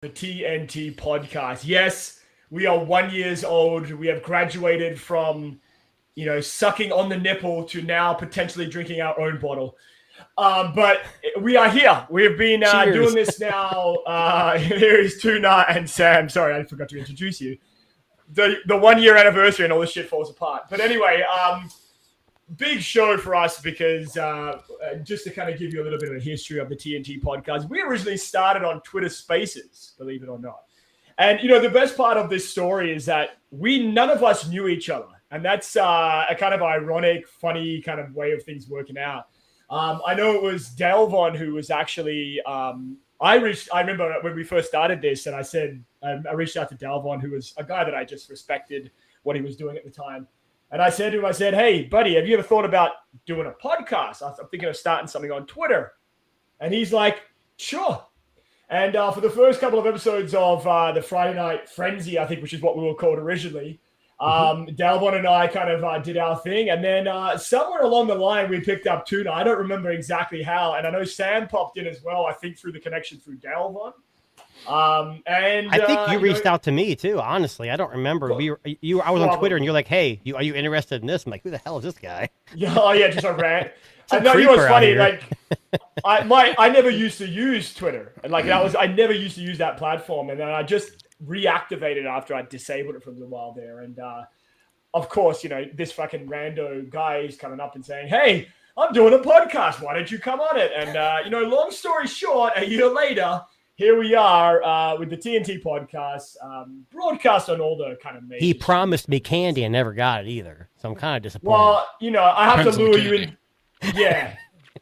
The TNT podcast. Yes, we are 1 year old. We have graduated from, sucking on the nipple to now potentially drinking our own bottle. But we are here. We have been doing this now. Here is Tuna and Sam. Sorry, I forgot to introduce you. The 1 year anniversary and all this shit falls apart. But anyway, big show for us because just to kind of give you a little bit of a history of the TNT podcast, we originally started on Twitter Spaces, believe it or not. And, the best part of this story is that none of us knew each other. And that's a kind of ironic, funny kind of way of things working out. I know it was Delvon who was actually, I remember when we first started this and I said, I reached out to Delvon, who was a guy that I just respected what he was doing at the time. And I said to him, hey, buddy, have you ever thought about doing a podcast? I'm thinking of starting something on Twitter. And he's like, sure. And for the first couple of episodes of the Friday Night Frenzy, I think, which is what we were called originally, Dalvon and I kind of did our thing. And then somewhere along the line, we picked up Tuna. I don't remember exactly how. And I know Sam popped in as well, I think through the connection through Dalvon. And I think you reached out to me too. Honestly, I don't remember. I was on Twitter, and you're like, "Hey, are you interested in this?" I'm like, "Who the hell is this guy?" Yeah, just a rant. I know, you know what's funny? Like, I never used to use Twitter, and I never used to use that platform, and then I just reactivated after I disabled it for a little while there, and of course, this fucking rando guy is coming up and saying, "Hey, I'm doing a podcast. Why don't you come on it?" And long story short, a year later. Here we are with the TNT podcast, broadcast on all the kind of major. He promised me candy and never got it either, so I'm kind of disappointed. Well, I have to lure you in. Yeah,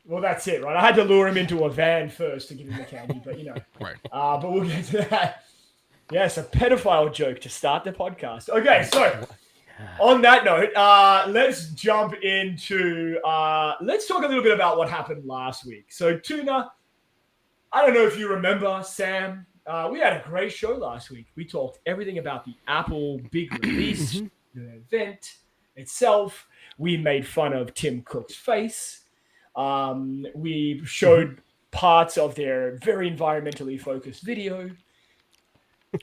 well, that's it, right? I had to lure him into a van first to give him the candy, but right. But we'll get to that. Yes, a pedophile joke to start the podcast. Okay, so on that note, let's jump into. Let's talk a little bit about what happened last week. So, Tuna. I don't know if you remember, Sam. We had a great show last week. We talked everything about the Apple big release, the event itself. We made fun of Tim Cook's face. We showed parts of their very environmentally focused video.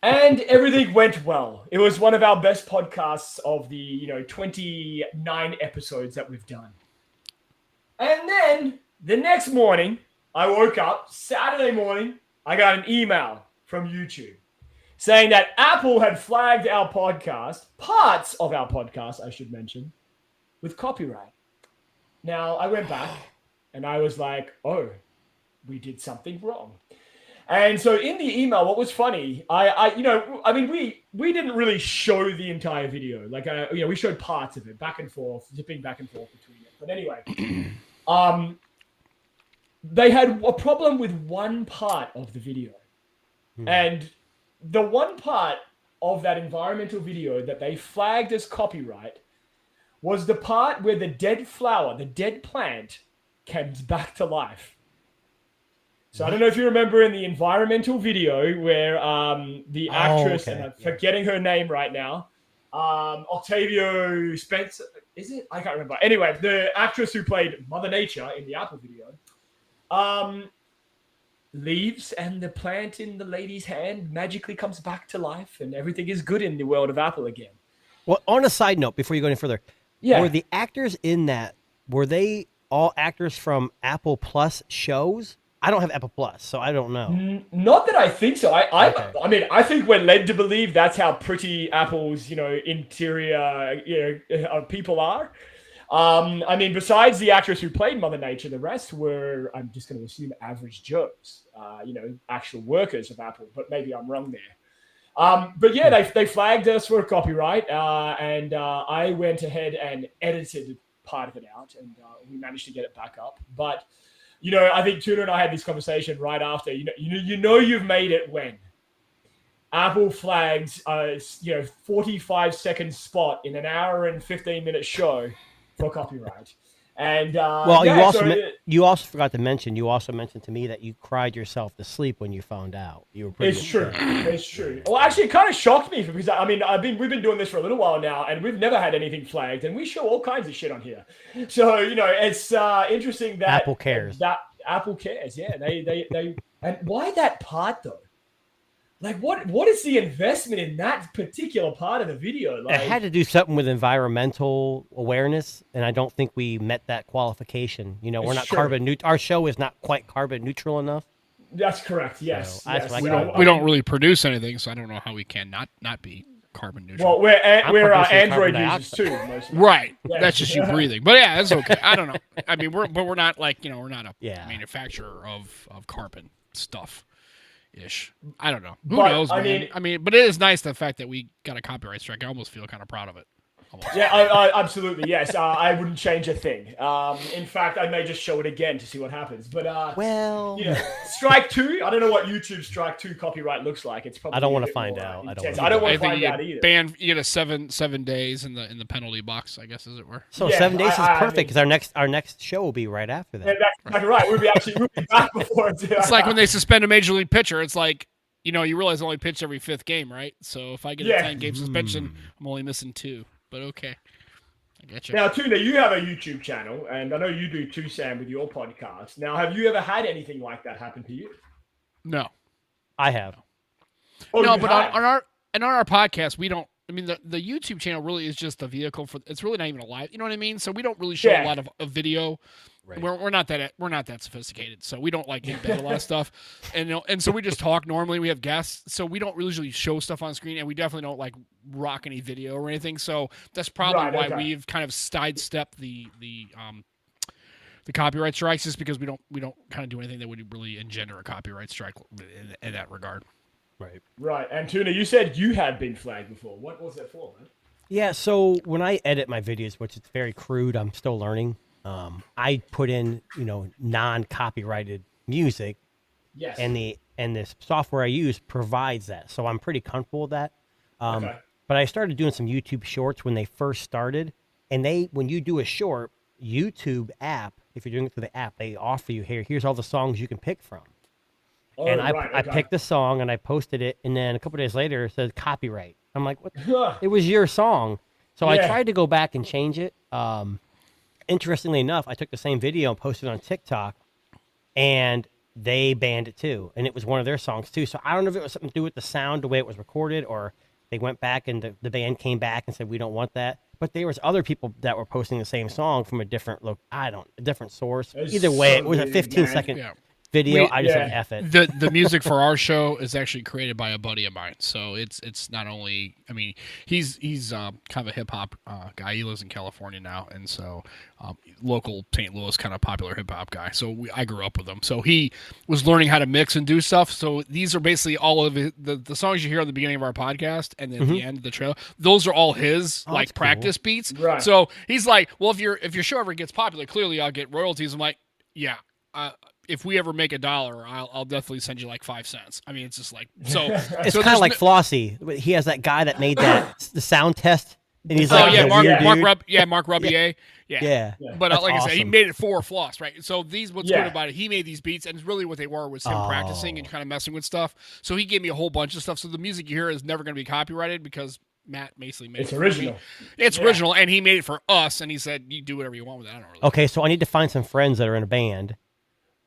And everything went well. It was one of our best podcasts of the 29 episodes that we've done. And then the next morning, I woke up Saturday morning. I got an email from YouTube saying that Apple had flagged our podcast, parts of our podcast, I should mention, with copyright. Now, I went back and I was like, oh, we did something wrong. And so in the email, what was funny, we didn't really show the entire video. We showed parts of it, back and forth, zipping back and forth between it. But anyway, they had a problem with one part of the video. And the one part of that environmental video that they flagged as copyright was the part where the dead flower, the dead plant, comes back to life. So I don't know if you remember in the environmental video where the actress, and I'm forgetting her name right now, Octavia Spencer, is it? I can't remember. Anyway, the actress who played Mother Nature in the Apple video, leaves and the plant in the lady's hand magically comes back to life and everything is good in the world of Apple again. Well, on a side note, before you go any further, were the actors in that, were they all actors from Apple Plus shows? I don't have Apple Plus, so I don't know. Not that I think so. I think we're led to believe that's how pretty Apple's, interior, people are. Besides the actress who played Mother Nature, the rest were, I'm just going to assume, average Joes, actual workers of Apple, but maybe I'm wrong there. They flagged us for copyright, and I went ahead and edited part of it out, and we managed to get it back up. But, I think Tuna and I had this conversation right after, you've made it when Apple flags a 45-second spot in an hour and 15-minute show for copyright. And you also forgot to mention. You also mentioned to me that you cried yourself to sleep when you found out. You were pretty upset. It's true. Well, actually, it kind of shocked me because we've been doing this for a little while now, and we've never had anything flagged, and we show all kinds of shit on here. So it's interesting that Apple cares. That Apple cares. Yeah, they and why that part though? Like, what is the investment in that particular part of the video? Like, it had to do something with environmental awareness, and I don't think we met that qualification. You know, we're not Our show is not quite carbon neutral enough. That's correct. Yes. So yes. We don't really produce anything, so I don't know how we can not be carbon neutral. Well, we're Android users too. Right. Yeah. That's just you breathing. But yeah, that's okay. I don't know. I mean, we're not like, we're not a manufacturer of carbon stuff. Ish. I don't know. Who knows, man? I mean, but it is nice the fact that we got a copyright strike. I almost feel kind of proud of it. Yeah, I absolutely. Yes, I wouldn't change a thing. In fact, I may just show it again to see what happens. But strike 2. I don't know what YouTube strike 2 copyright looks like. It's probably. I don't want to find out. I don't want to find out either. You get a 7 days in the penalty box, I guess, as it were. So 7 days is perfect because our next show will be right after that. Yeah, that's exactly right. We'll be back before it's like when they suspend a major league pitcher. It's like, you realize they only pitch every 5th game, right? So if I get a 10-game suspension, I'm only missing 2. But okay, I get you. Now, Tuna, you have a YouTube channel, and I know you do too, Sam, with your podcast. Now, have you ever had anything like that happen to you? No, I have. No, but on our podcast, we don't. I mean, the YouTube channel really is just a vehicle for. It's really not even a live. You know what I mean? So we don't really show a lot of video. Right. We're not that sophisticated, so we don't like embed a lot of stuff, and so we just talk normally. We have guests, so we don't usually show stuff on screen, and we definitely don't like rock any video or anything. So that's probably why we've kind of sidestepped the copyright strikes, just because we don't kind of do anything that would really engender a copyright strike in that regard. Right. And Tuna, you said you had been flagged before. What was that for, man? Yeah. So when I edit my videos, which is very crude, I'm still learning. I put in, non-copyrighted music, yes, and the software I use provides that, so I'm pretty comfortable with that. But I started doing some YouTube shorts when they first started, and when you do a short YouTube app, if you're doing it through the app, they offer you here's all the songs you can pick from. Oh, and I picked the song and I posted it, and then a couple days later it said copyright. I'm like, what? It was your song, so I tried to go back and change it. Interestingly enough, I took the same video and posted it on TikTok, and they banned it too. And it was one of their songs too. So I don't know if it was something to do with the sound, the way it was recorded, or they went back and the band came back and said, we don't want that. But there was other people that were posting the same song from a different different source. Either way, it was a 15-second video. I just said F it. The music for our show is actually created by a buddy of mine, so it's not only. I mean, he's kind of a hip hop guy. He lives in California now, and so local St. Louis kind of popular hip hop guy. So I grew up with him. So he was learning how to mix and do stuff. So these are basically all of the songs you hear at the beginning of our podcast and then at the end of the trail. Those are all his practice beats. Right. So he's like, well, if your show ever gets popular, clearly I'll get royalties. I'm like, yeah. If we ever make $1, I'll definitely send you like 5 cents. I mean, it's just like so. It's kind of like Flossie. He has that guy that made the sound test, and he's like, Mark Rubier. Yeah. But like awesome. I said, he made it for Floss, right? So what's good about it? He made these beats, and really what they were was him practicing and kind of messing with stuff. So he gave me a whole bunch of stuff. So the music you hear is never going to be copyrighted because Matt basically made it. It's original. It's original, and he made it for us. And he said, "You do whatever you want with it." I don't really. Okay, so I need to find some friends that are in a band.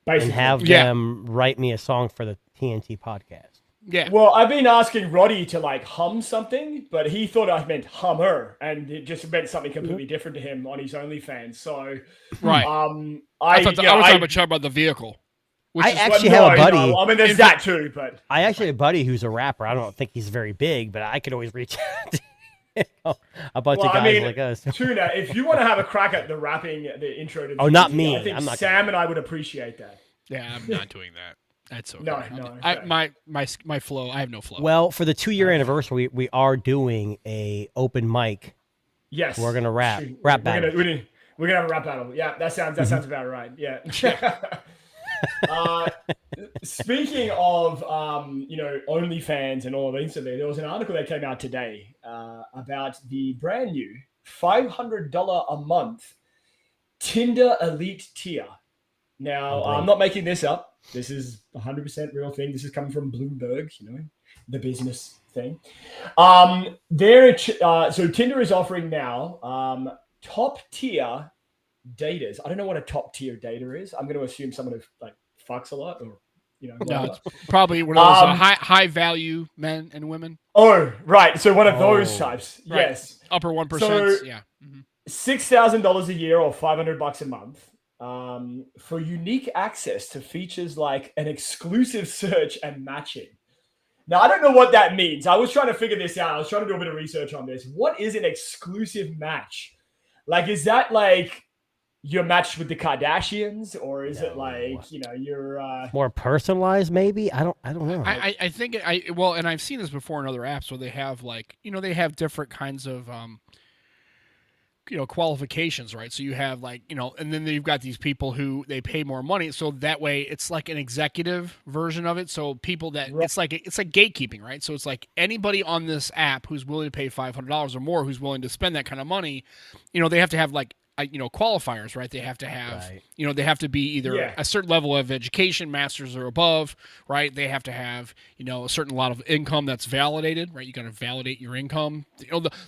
Basically. And have them write me a song for the TNT podcast. Yeah. Well, I've been asking Roddy to like hum something, but he thought I meant hummer, and it just meant something completely different to him on his OnlyFans. So, right. I was talking about the vehicle. I actually have a buddy. I mean, there's that too, but I actually have a buddy who's a rapper. I don't think he's very big, but I could always reach out to a bunch of guys like us. Tuna, if you want to have a crack at the rapping, the intro to the not me. I think Sam and I would appreciate that. Yeah, I'm not doing that. That's okay. No. My flow. I have no flow. Well, for the 2-year anniversary, we are doing a open mic. Yes, we're gonna rap battle. We're gonna have a rap battle. Yeah, that sounds about right. Yeah. Speaking of OnlyFans and all of these, there was an article that came out today about the brand new $500 a month Tinder Elite tier. Now, I'm not making this up. This is 100% real thing. This is coming from Bloomberg, the business thing. So Tinder is offering now top tier daters. I don't know what a top tier dater is. I'm going to assume someone who like fucks a lot or No, it's probably one of those high value men and women. Oh, right. So one of those types. Right. Yes. Upper 1%. So, yeah. $6,000 a year or $500 a month for unique access to features like an exclusive search and matching. Now, I don't know what that means. I was trying to figure this out. I was trying to do a bit of research on this. What is an exclusive match? Like, is that like you're matched with the Kardashians, or is it like, you're more personalized? Maybe I don't know. I think and I've seen this before in other apps where they have like they have different kinds of qualifications, right? So you have like, and then you've got these people who they pay more money. So that way it's like an executive version of it. So people that it's like gatekeeping, right? So it's like anybody on this app who's willing to pay $500 or more, who's willing to spend that kind of money, they have to have like, qualifiers, right? They have to have, they have to be either a certain level of education, master's or above, right? They have to have, a certain lot of income that's validated, right? You got to validate your income,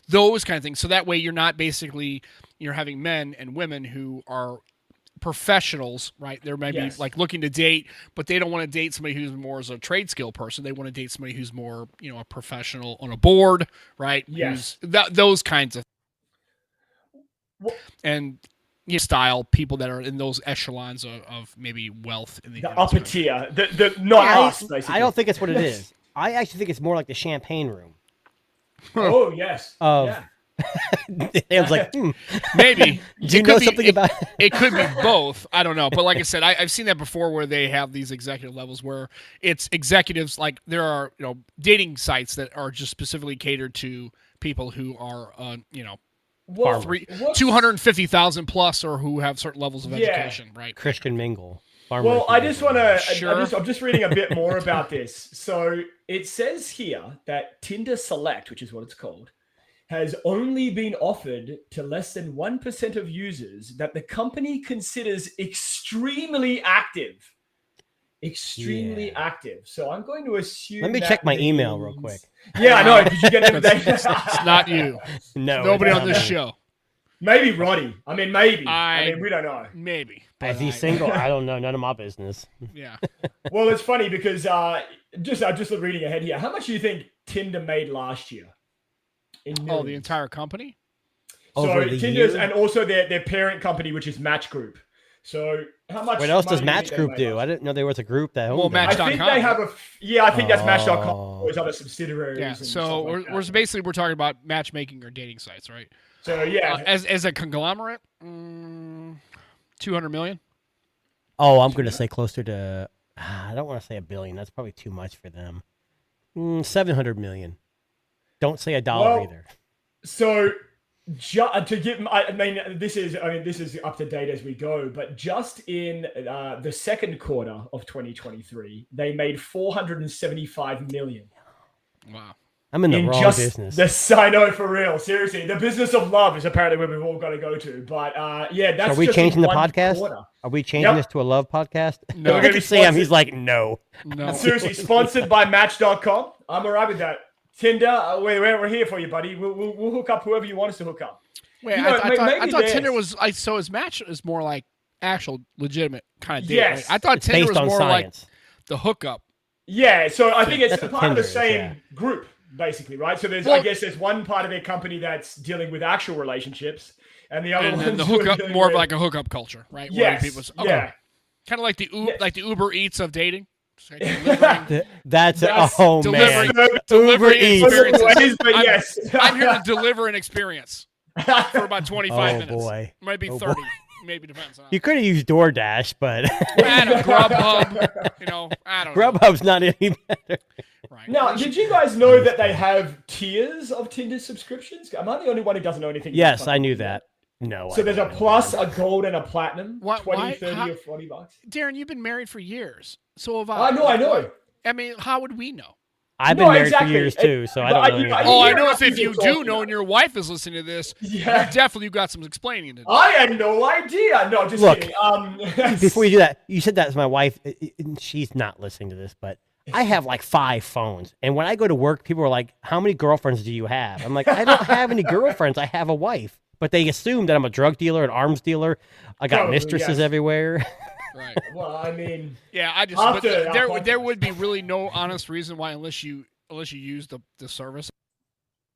those kind of things. So that way you're not basically, you're having men and women who are professionals, right? They're maybe like looking to date, but they don't want to date somebody who's more as a trade skill person. They want to date somebody who's more, a professional on a board, right? Yes. Those kinds of and style people that are in those echelons of maybe wealth in the upper tier, the not us. Basically. I don't think it's what it is. I actually think it's more like the champagne room. Oh yes. It was like maybe. Do you know something about it? It could be both. I don't know, but like I said, I've seen that before where they have these executive levels where it's executives. Like there are dating sites that are just specifically catered to people who are 250,000 plus, or who have certain levels of education, right? Christian mingle. Well, I just want to. I'm just reading a bit more about this. So it says here that Tinder Select, which is what it's called, has only been offered to less than 1% of users that the company considers extremely active. Extremely active. So I'm going to assume. Let me check my email real quick. Yeah, I know. Did you get everything? It's not you. No, nobody on this show. Maybe Roddy. I mean, maybe. I mean, we don't know. Maybe. Is he single? I don't know. None of my business. Yeah. Well, it's funny because just reading ahead here. How much do you think Tinder made last year? The entire company? So Tinder's and also their parent company, which is Match Group. So how much? What else does Match Group do? I didn't know there was a group that. Match.com. I think they have I think that's Match.com. There's other subsidiaries. Yeah. So we're talking about matchmaking or dating sites, right? So yeah, as a conglomerate, 200 million. Oh, I'm going to say closer to. I don't want to say $1 billion. That's probably too much for them. 700 million. Don't say $1 either. So. To give, this is up to date as we go, but just in the second quarter of 2023, they made $475 million. Wow. I'm in the wrong business. I know, for real. Seriously, the business of love is apparently where we've all got to go to. But that's. Are we just changing the podcast? Quarter. Are we changing this to a love podcast? No. Look at Sam. He's like, no. Seriously, sponsored by Match.com. I'm all right with that. Tinder, we're here for you, buddy. We'll hook up whoever you want us to hook up. Wait, I thought Tinder was so his Match is more like actual legitimate kind of date. Yes, right? I thought Tinder was more science. Like the hookup. Yeah, so I think it's part Tinder of the same group, basically, right? So I guess there's one part of their company that's dealing with actual relationships, and the other one the hookup more of like a hookup culture, right? Yes, kind of like the Uber Eats of dating. That's man. Uber Eats. Yes, I'm here to deliver an experience for about 25 minutes. Boy. Might be 30. Maybe depends on. You could have used DoorDash, but Grubhub. I don't know. Grubhub's not any better. Right. Now, did you guys know that they have tiers of Tinder subscriptions? Am I the only one who doesn't know anything? Yes, I knew that. No. So there's a plus, a gold, and a platinum. What, 20, 30, or $40. Darren, you've been married for years. So have I know. I mean, how would we know? I've been married for years too, so I don't know. I know if you do know and your wife is listening to this, you definitely got some explaining to do. I had no idea. No, just kidding. Before you do that, you said that to my wife. She's not listening to this, but I have like 5 phones. And when I go to work, people are like, how many girlfriends do you have? I'm like, I don't have any girlfriends. I have a wife. But they assume that I'm a drug dealer, an arms dealer. I got mistresses everywhere. Right. Well, I mean, yeah, I just but there would be really no honest reason why unless you use the service,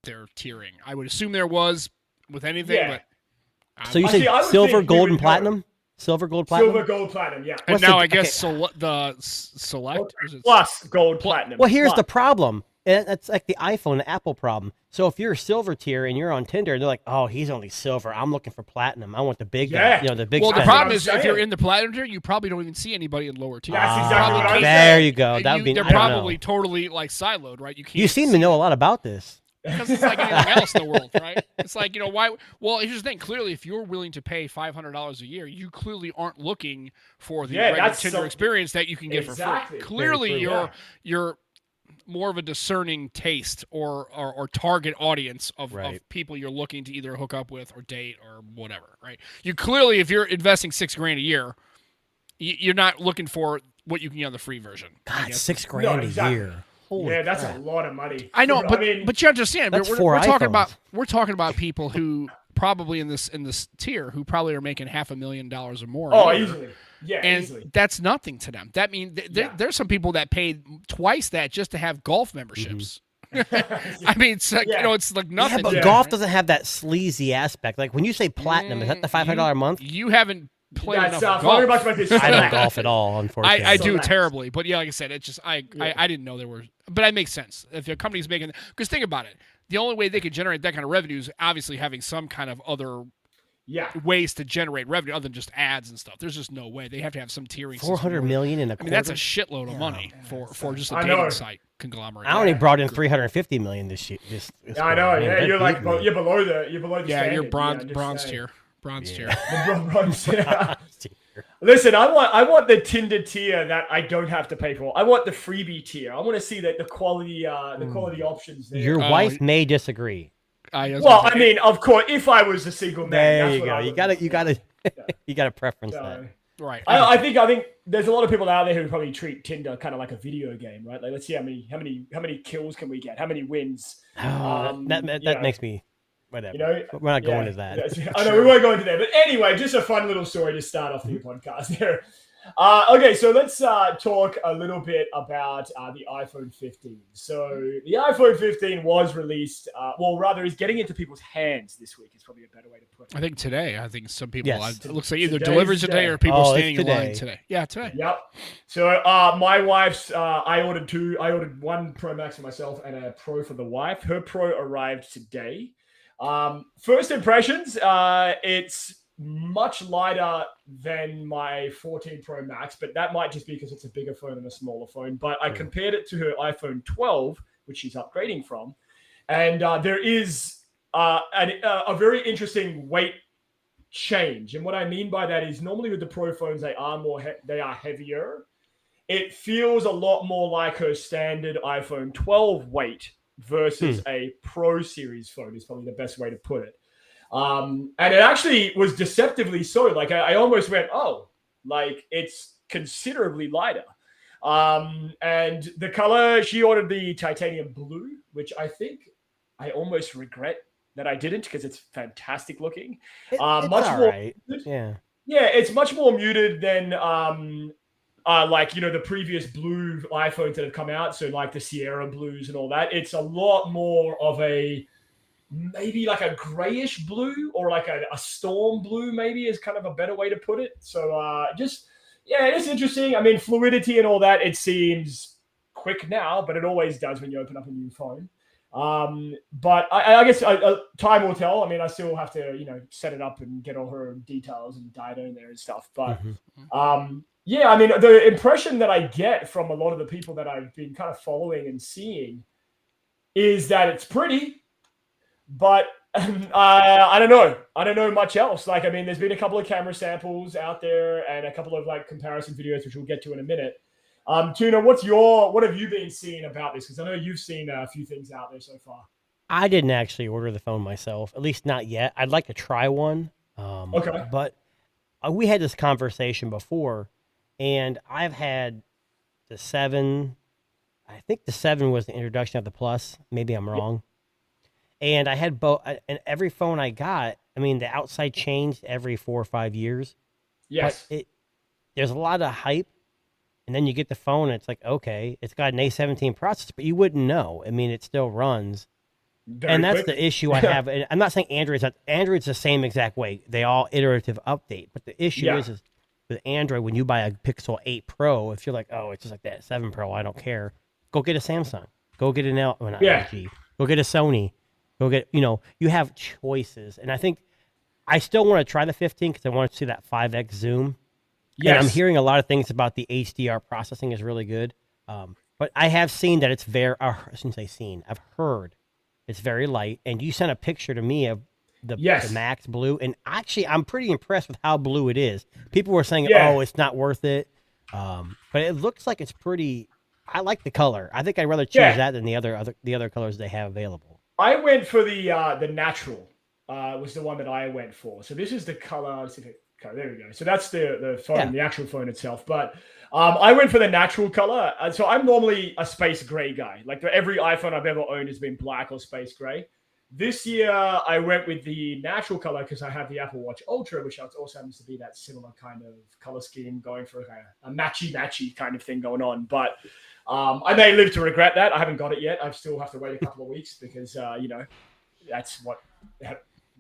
they're tiering. I would assume there was with anything, but so you say silver, gold, and platinum. Silver, gold, platinum. Silver, gold, platinum. Yeah. And now I guess the select plus gold, platinum. Well, here's the problem. That's like the iPhone, the Apple problem. So if you're a silver tier and you're on Tinder, they're like, "Oh, he's only silver. I'm looking for platinum. I want the big guy." You know, the big. Well, the problem is if you're in the platinum tier, you probably don't even see anybody in lower tier. That's exactly what I'm saying. There you go. They're probably totally like siloed, right? You seem to know a lot about this. Because it's like anything else in the world, right? It's like, why? Well, here's the thing. Clearly, if you're willing to pay $500 a year, you clearly aren't looking for the regular Tinder experience that you can get for free. Clearly, you're more of a discerning taste or target audience of people you're looking to either hook up with or date or whatever, right? You clearly, if you're investing $6,000 a year, you're not looking for what you can get on the free version. God, $6,000 a year. Holy that's a lot of money. I know, but you understand. We're talking about people who probably in this tier who probably are making $500,000 or more. Oh, easily. Yeah, and easily. That's nothing to them. That means there's some people that paid twice that just to have golf memberships. Mm-hmm. I mean, it's like, it's like nothing. Yeah, but golf doesn't have that sleazy aspect. Like when you say platinum, is that the $500 a month? You haven't played enough golf. I don't golf at all, unfortunately. I do terribly, but like I said, it's just I didn't know there were. But it makes sense if your company's making. Because think about it, the only way they could generate that kind of revenue is obviously having some kind of other ways to generate revenue other than just ads and stuff. There's just no way. They have to have some tiering. $400 million in a quarter? I mean, that's a shitload of money for just a dating site conglomerate. I only brought in $350 million this year. This I know. Yeah, you're like you're below the standard. You're bronze tier. Bronze tier. Bronze tier. Listen, I want the Tinder tier that I don't have to pay for. I want the freebie tier. I want to see the quality options there. Your wife may disagree. I mean, of course, if I was a single man, there you go. You gotta preference that. Right. I think there's a lot of people out there who probably treat Tinder kind of like a video game, right? Like, let's see how many kills can we get, how many wins. That makes me. Whatever. We're not going to that. I know we won't go into that, but anyway, just a fun little story to start off the podcast there. Okay, so let's talk a little bit about the iPhone 15. So the iPhone 15 was released, is getting into people's hands this week. Is probably a better way to put it. I think today. I think some people. It looks like either delivered today or people standing in line today. Yeah, today. Yep. So my wife's, I ordered two. I ordered one Pro Max for myself and a Pro for the wife. Her Pro arrived today. First impressions, it's much lighter than my 14 Pro Max, but that might just be because it's a bigger phone and a smaller phone. But I compared it to her iPhone 12, which she's upgrading from, and there is a very interesting weight change. And what I mean by that is normally with the Pro phones, they are heavier. It feels a lot more like her standard iPhone 12 weight versus a Pro Series phone is probably the best way to put it. And it actually was deceptively so. Like I almost went, like it's considerably lighter. And the color, she ordered the titanium blue, which I think I almost regret that I didn't because it's fantastic looking. It's much more right. Yeah, it's much more muted than the previous blue iPhones that have come out. So like the Sierra blues and all that, it's a lot more of maybe like a grayish blue or like a storm blue, maybe is kind of a better way to put it. So it's interesting. I mean, fluidity and all that, it seems quick now, but it always does when you open up a new phone. But I guess time will tell. I mean, I still have to, set it up and get all her details and data in there and stuff. But I mean, the impression that I get from a lot of the people that I've been kind of following and seeing is that it's pretty, but I don't know. I don't know much else. Like, I mean, there's been a couple of camera samples out there and a couple of like comparison videos, which we'll get to in a minute. Tuna, what have you been seeing about this? Because I know you've seen a few things out there so far. I didn't actually order the phone myself, at least not yet. I'd like to try one. Okay. But we had this conversation before, and I've had the 7. I think the 7 was the introduction of the Plus. Maybe I'm wrong. And I had both. And every phone I got, I mean, the outside changed every 4 or 5 years. Yes. But there's a lot of hype, and then you get the phone, and it's like, okay, it's got an A17 processor, but you wouldn't know. I mean, it still runs. Very and that's quick. the issue I have. And I'm not saying Android's the same exact way. They all iterative update. But the issue is with Android, when you buy a Pixel 8 Pro, if you're like, oh, it's just like that 7 Pro, I don't care. Go get a Samsung. Go get an LG. Go get a Sony. Go get, you have choices. And I think I still want to try the 15 because I want to see that 5X zoom. Yes. And I'm hearing a lot of things about the HDR processing is really good. But I have seen that it's I shouldn't say seen. I've heard it's very light. And you sent a picture to me of the Max Blue. And actually, I'm pretty impressed with how blue it is. People were saying, oh, it's not worth it. But it looks like it's pretty. I like the color. I think I'd rather choose that than the other colors they have available. I went for the natural. Was the one that I went for. So this is the color. There we go. So that's the phone, the actual phone itself. But I went for the natural color. So I'm normally a space gray guy. Like every iPhone I've ever owned has been black or space gray. This year I went with the natural color because I have the Apple Watch Ultra, which also happens to be that similar kind of color scheme, going for a matchy kind of thing going on. But I may live to regret that. I haven't got it yet. I still have to wait a couple of weeks because that's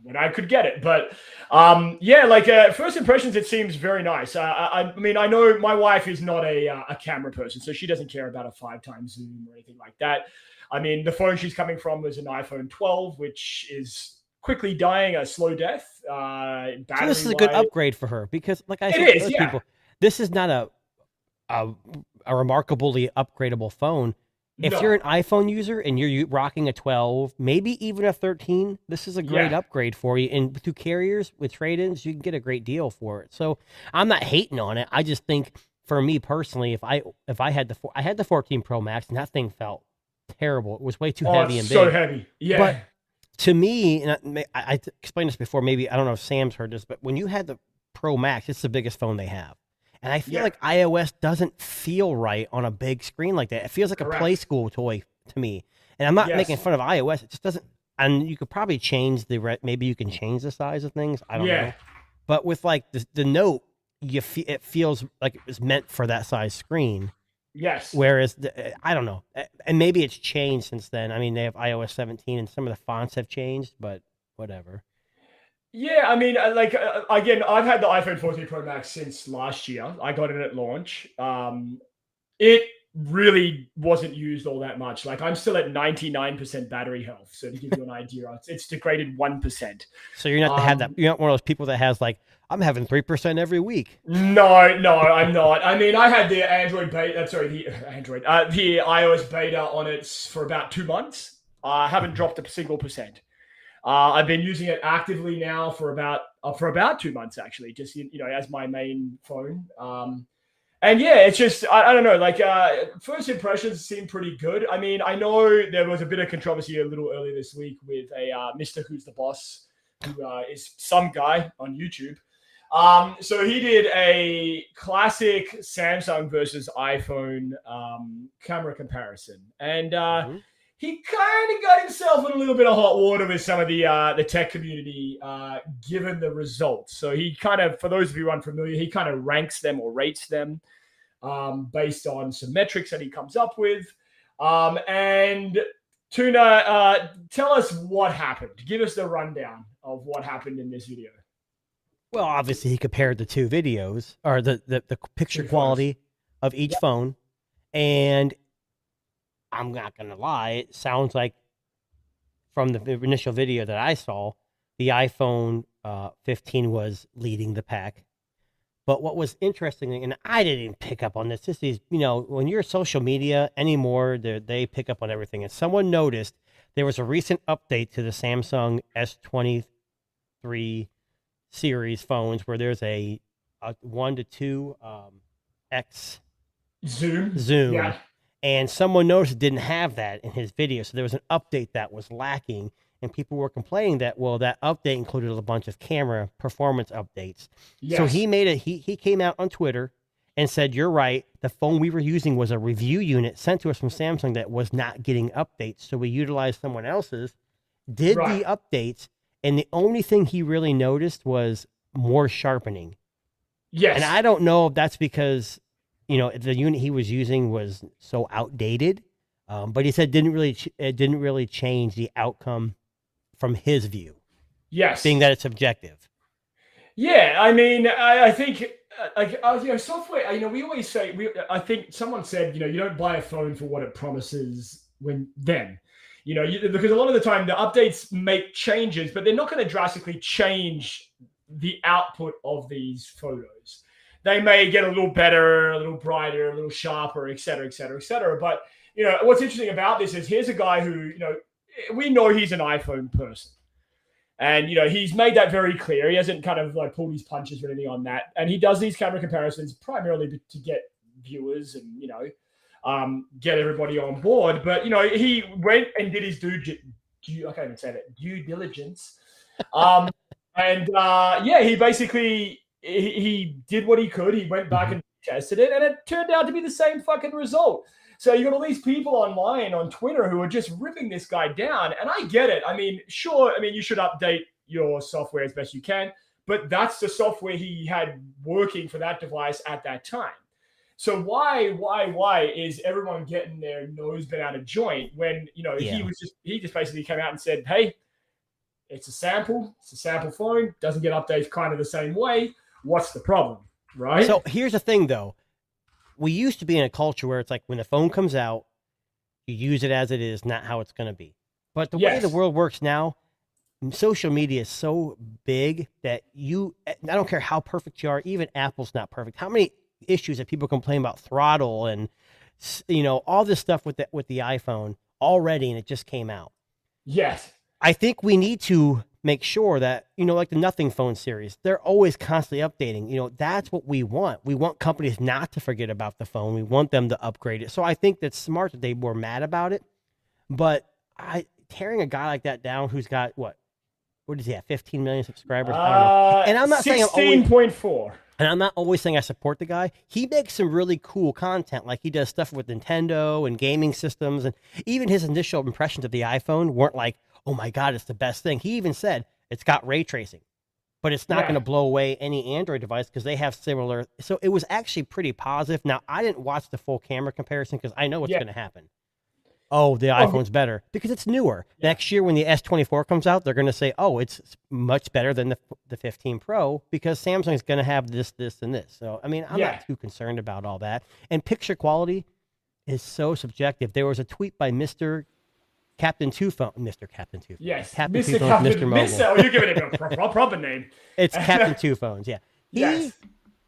when I could get it. But first impressions, it seems very nice. I mean, I know my wife is not a camera person, so she doesn't care about a 5x zoom or anything like that. I mean, the phone she's coming from was an iPhone 12, which is quickly dying a slow death. So this is a good upgrade for her because, like I said to those people, this is not a remarkably upgradable phone. If you're an iPhone user and you're rocking a 12, maybe even a 13, this is a great upgrade for you. And through carriers with trade-ins, you can get a great deal for it. So I'm not hating on it. I just think for me personally, if I had the 14 Pro Max and that thing felt terrible. It was way too heavy and big. So heavy. Yeah. But to me, and I explained this before, maybe, I don't know if Sam's heard this, but when you had the Pro Max, it's the biggest phone they have. And I feel like iOS doesn't feel right on a big screen like that. It feels like a play school toy to me. And I'm not making fun of iOS. It just doesn't. And you could probably change maybe you can change the size of things. I don't know. But with like the Note, it feels like it was meant for that size screen. Yes. Whereas, I don't know. And maybe it's changed since then. I mean, they have iOS 17 and some of the fonts have changed, but whatever. Yeah, I mean, again, I've had the iPhone 14 Pro Max since last year. I got it at launch. It really wasn't used all that much. Like, I'm still at 99% battery health. So to give you an idea, it's degraded 1%. So you're not you're not one of those people that has like, I'm having 3% every week. No, I'm not. I mean, I had the the iOS beta on it for about 2 months. I haven't dropped a single percent. I've been using it actively now for about 2 months, actually, just, as my main phone. And it's just, I don't know, like, first impressions seem pretty good. I mean, I know there was a bit of controversy a little earlier this week with a Mr. Who's the Boss, who is some guy on YouTube. So he did a classic Samsung versus iPhone camera comparison. And he kind of got himself in a little bit of hot water with some of the tech community, given the results. So he kind of, for those of you unfamiliar, he kind of ranks them or rates them based on some metrics that he comes up with. And Tuna, tell us what happened. Give us the rundown of what happened in this video. Well, obviously he compared the two videos, or the picture quality of each phone, and I'm not going to lie, it sounds like from the initial video that I saw, the iPhone 15 was leading the pack. But what was interesting, and I didn't even pick up on this is, when you're social media anymore, they pick up on everything. And someone noticed there was a recent update to the Samsung S23 series phones where there's a 1 to 2 X zoom. Yeah. And someone noticed it didn't have that in his video. So there was an update that was lacking. And people were complaining that, that update included a bunch of camera performance updates. Yes. So he came out on Twitter and said, you're right. The phone we were using was a review unit sent to us from Samsung that was not getting updates. So we utilized someone else's, did the updates. And the only thing he really noticed was more sharpening. Yes. And I don't know if that's because, the unit he was using was so outdated. But he said it didn't really change the outcome from his view. Yes. Being that it's subjective. Yeah, I mean, I think software. We always say. I think someone said, you don't buy a phone for what it promises because a lot of the time the updates make changes, but they're not going to drastically change the output of these photos. They may get a little better, a little brighter, a little sharper, et cetera, et cetera, et cetera. But what's interesting about this is here's a guy who we know he's an iPhone person. And, he's made that very clear. He hasn't kind of pulled his punches or anything on that. And he does these camera comparisons primarily to get viewers and, get everybody on board. But, he went and did his I can't even say that, due diligence. He basically, he did what he could. He went back and tested it, and it turned out to be the same fucking result. So you got all these people online on Twitter who are just ripping this guy down. And I get it. I mean, sure. I mean, you should update your software as best you can, but that's the software he had working for that device at that time. So why is everyone getting their nose bent out of joint when, he just basically came out and said, hey, it's a sample phone, doesn't get updates kind of the same way. What's the problem? Right. So here's the thing though. We used to be in a culture where it's like when the phone comes out, you use it as it is, not how it's going to be. But the way the world works now, social media is so big that I don't care how perfect you are, even Apple's not perfect. How many issues that people complain about throttle and, all this stuff with the iPhone already, and it just came out. Yes. I think we need to make sure that, like the Nothing Phone series, they're always constantly updating. That's what we want. We want companies not to forget about the phone. We want them to upgrade it. So I think that's smart that they were mad about it. But tearing a guy like that down who's got, what does he have, 15 million subscribers? I don't know. And I'm not saying 16.4. And I'm not always saying I support the guy. He makes some really cool content. Like he does stuff with Nintendo and gaming systems. And even his initial impressions of the iPhone weren't like, oh my God, it's the best thing. He even said it's got ray tracing, but it's not going to blow away any Android device because they have similar. So it was actually pretty positive. Now, I didn't watch the full camera comparison because I know what's going to happen. Oh, the iPhone's better because it's newer. Yeah. Next year when the S24 comes out, they're going to say, oh, it's much better than the 15 Pro because Samsung's going to have this, and this. So, I mean, I'm not too concerned about all that. And picture quality is so subjective. There was a tweet by Mr. Captain Two Phone, Mr. Captain Two Phone. Yes, Captain Two Phone, Mr. Mobile. You're giving it a proper name. It's Captain Two Phones. Yeah, he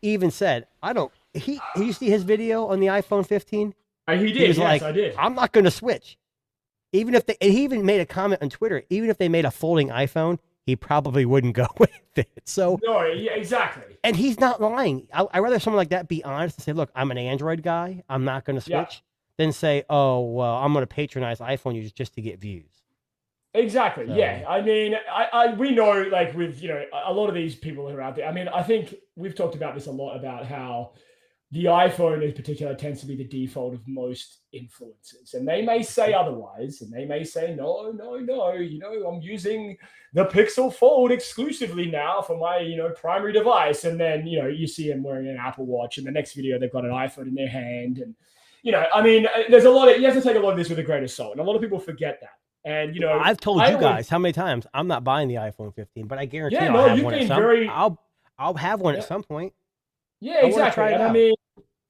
even said, you see his video on the iPhone 15? He did. He was I did. I'm not going to switch. Even if and he even made a comment on Twitter. Even if they made a folding iPhone, he probably wouldn't go with it. So no, yeah, exactly. And he's not lying. I'd rather someone like that be honest and say, "Look, I'm an Android guy. I'm not going to switch." Yeah. Than say, "Oh, well, I'm going to patronize iPhone users just to get views." Exactly. So. Yeah. I mean, we know, like with a lot of these people who are out there. I mean, I think we've talked about this a lot about how the iPhone in particular tends to be the default of most influencers, and they may say otherwise, and they may say, no, I'm using the Pixel Fold exclusively now for my, primary device. And then, you see them wearing an Apple Watch, and the next video, they've got an iPhone in their hand. And, I mean, there's you have to take a lot of this with a grain of salt. And a lot of people forget that. And, I've told you guys how many times I'm not buying the iPhone 15, but I guarantee I'll have one at some I'll have one at some point. Yeah, exactly. And I mean,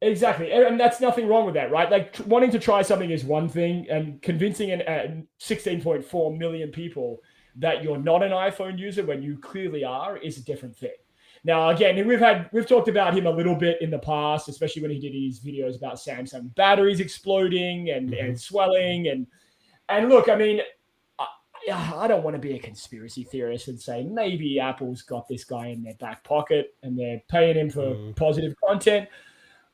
exactly. And that's nothing wrong with that, right? Like wanting to try something is one thing, and convincing 16.4 million people that you're not an iPhone user when you clearly are is a different thing. Now, again, we've talked about him a little bit in the past, especially when he did his videos about Samsung batteries exploding and swelling. And look, I mean, I don't want to be a conspiracy theorist and say maybe Apple's got this guy in their back pocket and they're paying him for positive content.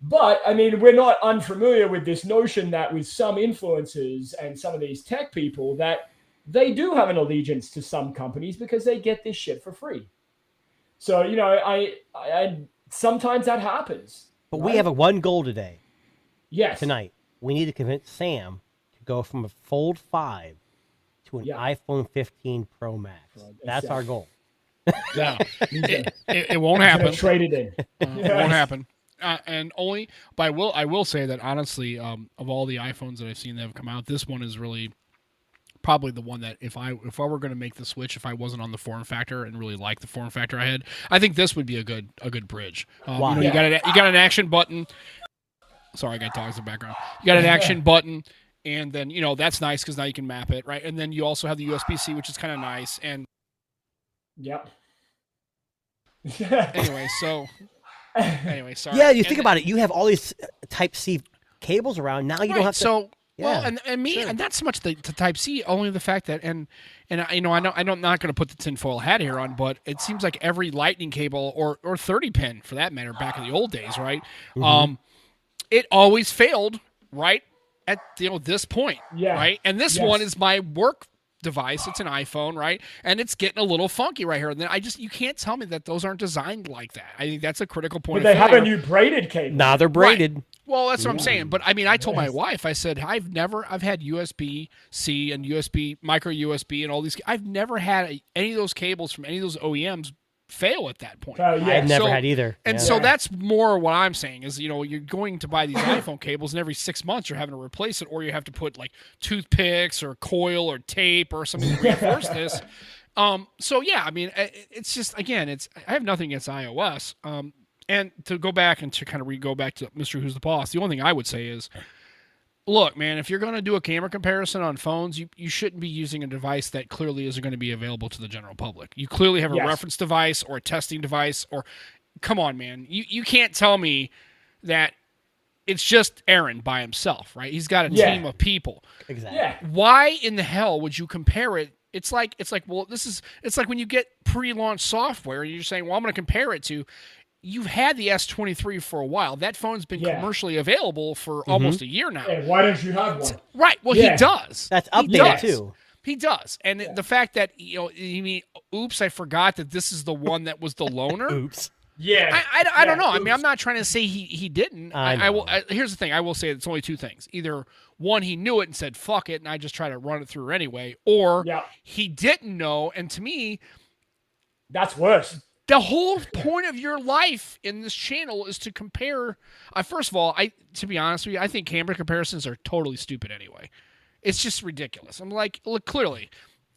But, I mean, we're not unfamiliar with this notion that with some influencers and some of these tech people that they do have an allegiance to some companies because they get this shit for free. So, I sometimes that happens. But right? We have one goal today. Yes. Tonight. We need to convince Sam to go from a Fold 5 to an iPhone 15 Pro Max. That's our goal. No, it won't happen. Trade it in. It won't happen. And only, but I will say that honestly, of all the iPhones that I've seen that have come out, this one is really probably the one that if I were going to make the switch, if I wasn't on the form factor and really like the form factor I had, I think this would be a good bridge. Wow. You got an action button. Sorry, I got dogs in the background. You got an action button, and then that's nice because now you can map it, right? And then you also have the USB-C, which is kind of nice. And yep. Anyway, sorry. Yeah, you think about it. You have all these Type-C cables around. Now you don't have to. So, well, and not so much the Type-C, only the fact that, and I'm not going to put the tinfoil hat here on, but it seems like every Lightning cable or 30-pin, for that matter, back in the old days, right? Mm-hmm. It always failed right at this point, right? And this one is my work device. It's an iPhone, right? And it's getting a little funky right here. And then you can't tell me that those aren't designed like that. I think that's a critical point. But they have a new braided cable. Nah, they're braided. Right. Well, that's what I'm saying. But I mean, I told my wife, I said, I've had USB-C and micro USB and all these. I've never had any of those cables from any of those OEMs fail at that point. I've never had either. And so that's more what I'm saying is, you're going to buy these iPhone cables and every 6 months you're having to replace it, or you have to put like toothpicks or coil or tape or something to reinforce this. So yeah, I mean, it's just, again, I have nothing against iOS. And to go back and to kind of go back to Mr. Who's the Boss, the only thing I would say is, look, man, if you're going to do a camera comparison on phones, you shouldn't be using a device that clearly isn't going to be available to the general public. You clearly have a reference device or a testing device, or come on, man. You can't tell me that it's just Aaron by himself, right? He's got a team of people. Exactly. Yeah. Why in the hell would you compare it? It's like it's like when you get pre-launch software and you're saying, well, I'm going to compare it to. You've had the S23 for a while. That phone's been commercially available for almost a year now. Hey, why don't you have one? Right. Well, he does. That's updated too. He does. And the fact that, you mean, oops, I forgot that this is the one that was the loaner. Oops. Yeah. I don't know. Oops. I mean, I'm not trying to say he didn't. I will. Here's the thing. I will say it's only two things. Either one, he knew it and said, fuck it, and I just try to run it through anyway. Or he didn't know. And to me, that's worse. The whole point of your life in this channel is to compare. First of all, to be honest with you, I think camera comparisons are totally stupid anyway. It's just ridiculous. I'm like, look, clearly,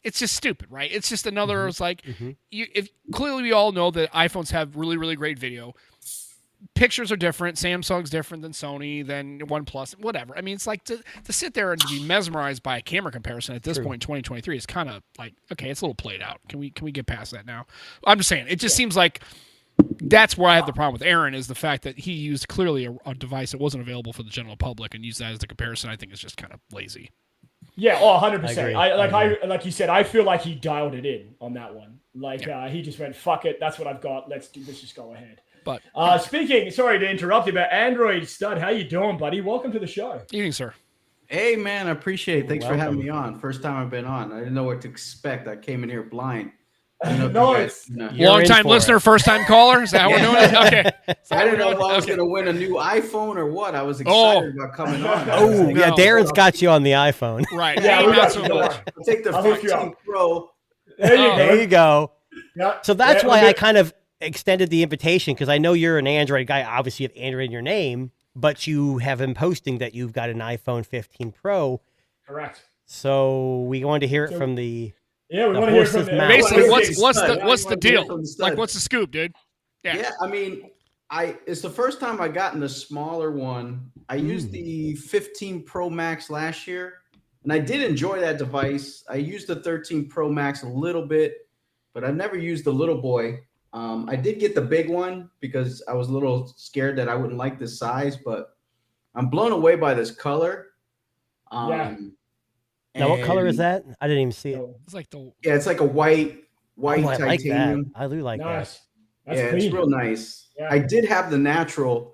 it's just stupid, right? It's just another. It's like, if clearly we all know that iPhones have really, really great video. Pictures are different. Samsung's different than Sony, than OnePlus, whatever. I mean, it's like to sit there and to be mesmerized by a camera comparison at this point in 2023 is kind of like, okay, it's a little played out. Can we get past that now? I'm just saying, it just seems like that's where I have the problem with Aaron, is the fact that he used clearly a device that wasn't available for the general public and used that as the comparison. I think is just kind of lazy. Yeah, 100%. Like you said, I feel like he dialed it in on that one. Like he just went, fuck it, that's what I've got. Let's just go ahead. But speaking, sorry to interrupt you, but Android Stud, how you doing, buddy? Welcome to the show. Evening, sir. Hey, man, I appreciate it. Thanks for having me on. First time I've been on. I didn't know what to expect. I came in here blind. Nice. Long-time listener, first-time caller? Is that how we're doing it? Okay. I didn't know if I was going to win a new iPhone or what. I was excited about coming on. Darren's got you on the iPhone. Right. Yeah, not so much. I'll take the 15 Pro. There you go. Yeah. So that's why I kind of extended the invitation, because I know you're an Android guy. Obviously, you have Android in your name, but you have been posting that you've got an iPhone 15 Pro. Correct. So we wanted to hear it from the we want to hear from the basically what's the deal? Like, what's the scoop, dude? Yeah. I mean, it's the first time I gotten the smaller one. I used the 15 Pro Max last year, and I did enjoy that device. I used the 13 Pro Max a little bit, but I've never used the little boy. I did get the big one because I was a little scared that I wouldn't like this size, but I'm blown away by this color. Now, what color is that? I didn't even see it. It's like a white titanium. Like that. I do like that. That's it's real nice. Yeah. I did have the natural,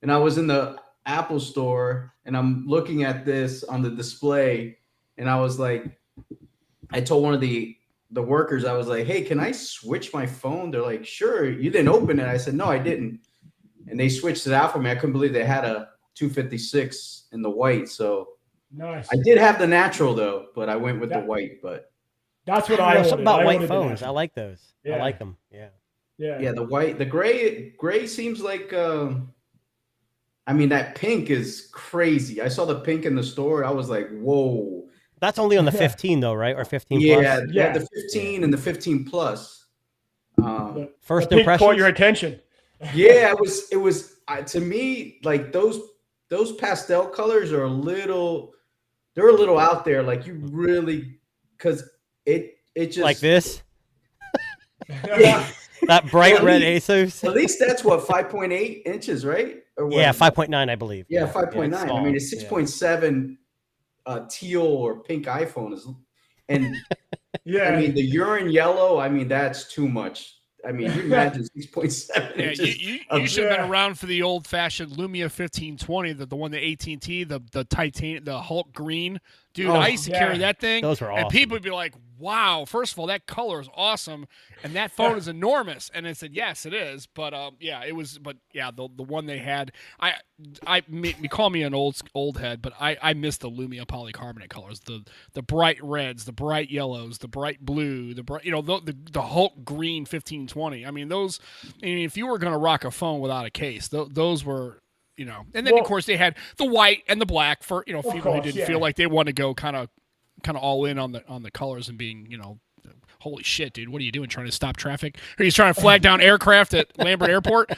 and I was in the Apple store, and I'm looking at this on the display, and I was like, I told one of the workers, I was like, hey, can I switch my phone? They're like, sure. You didn't open it. I said, no, I didn't. And they switched it out for me. I couldn't believe they had a 256 in the white. So nice. I did have the natural though, but I went with the white. But That's what I wanted. Something about white phones. I like those. Yeah. I like them. Yeah. Yeah, the gray seems like I mean, that pink is crazy. I saw the pink in the store. I was like, whoa. That's only on the 15 though, right? Or 15 yeah, plus? Yeah, the 15 and the 15 plus. First the pink impression caught your attention. Yeah, it was to me, like those pastel colors are they're a little out there. Like you really, because it just like this. Yeah. That bright red Asus. At least that's what 5.8 inches, right? Or what? Yeah, 5.9, I believe. Yeah, 5.9. Yeah, I mean, a 6.7 teal or pink iPhone is, and Yeah. I mean the urine yellow. I mean that's too much. I mean, you imagine 6.7 inches. You should have been around for the old-fashioned Lumia 1520, the one, the AT&T, the Titan, the Hulk green. Dude, I used to carry that thing. Those were awesome. And people would be like, wow, first of all, that color is awesome. And that phone is enormous. And I said, yes, it is. But, the one they had, you call me an old head, but I miss the Lumia polycarbonate colors, the bright reds, the bright yellows, the bright blue, the Hulk green 1520. I mean, those, if you were going to rock a phone without a case, those were, and then of course they had the white and the black for people who didn't feel like they want to go kind of all in on the colors and being holy shit, dude, what are you doing, trying to stop traffic? Are you trying to flag down aircraft at Lambert Airport?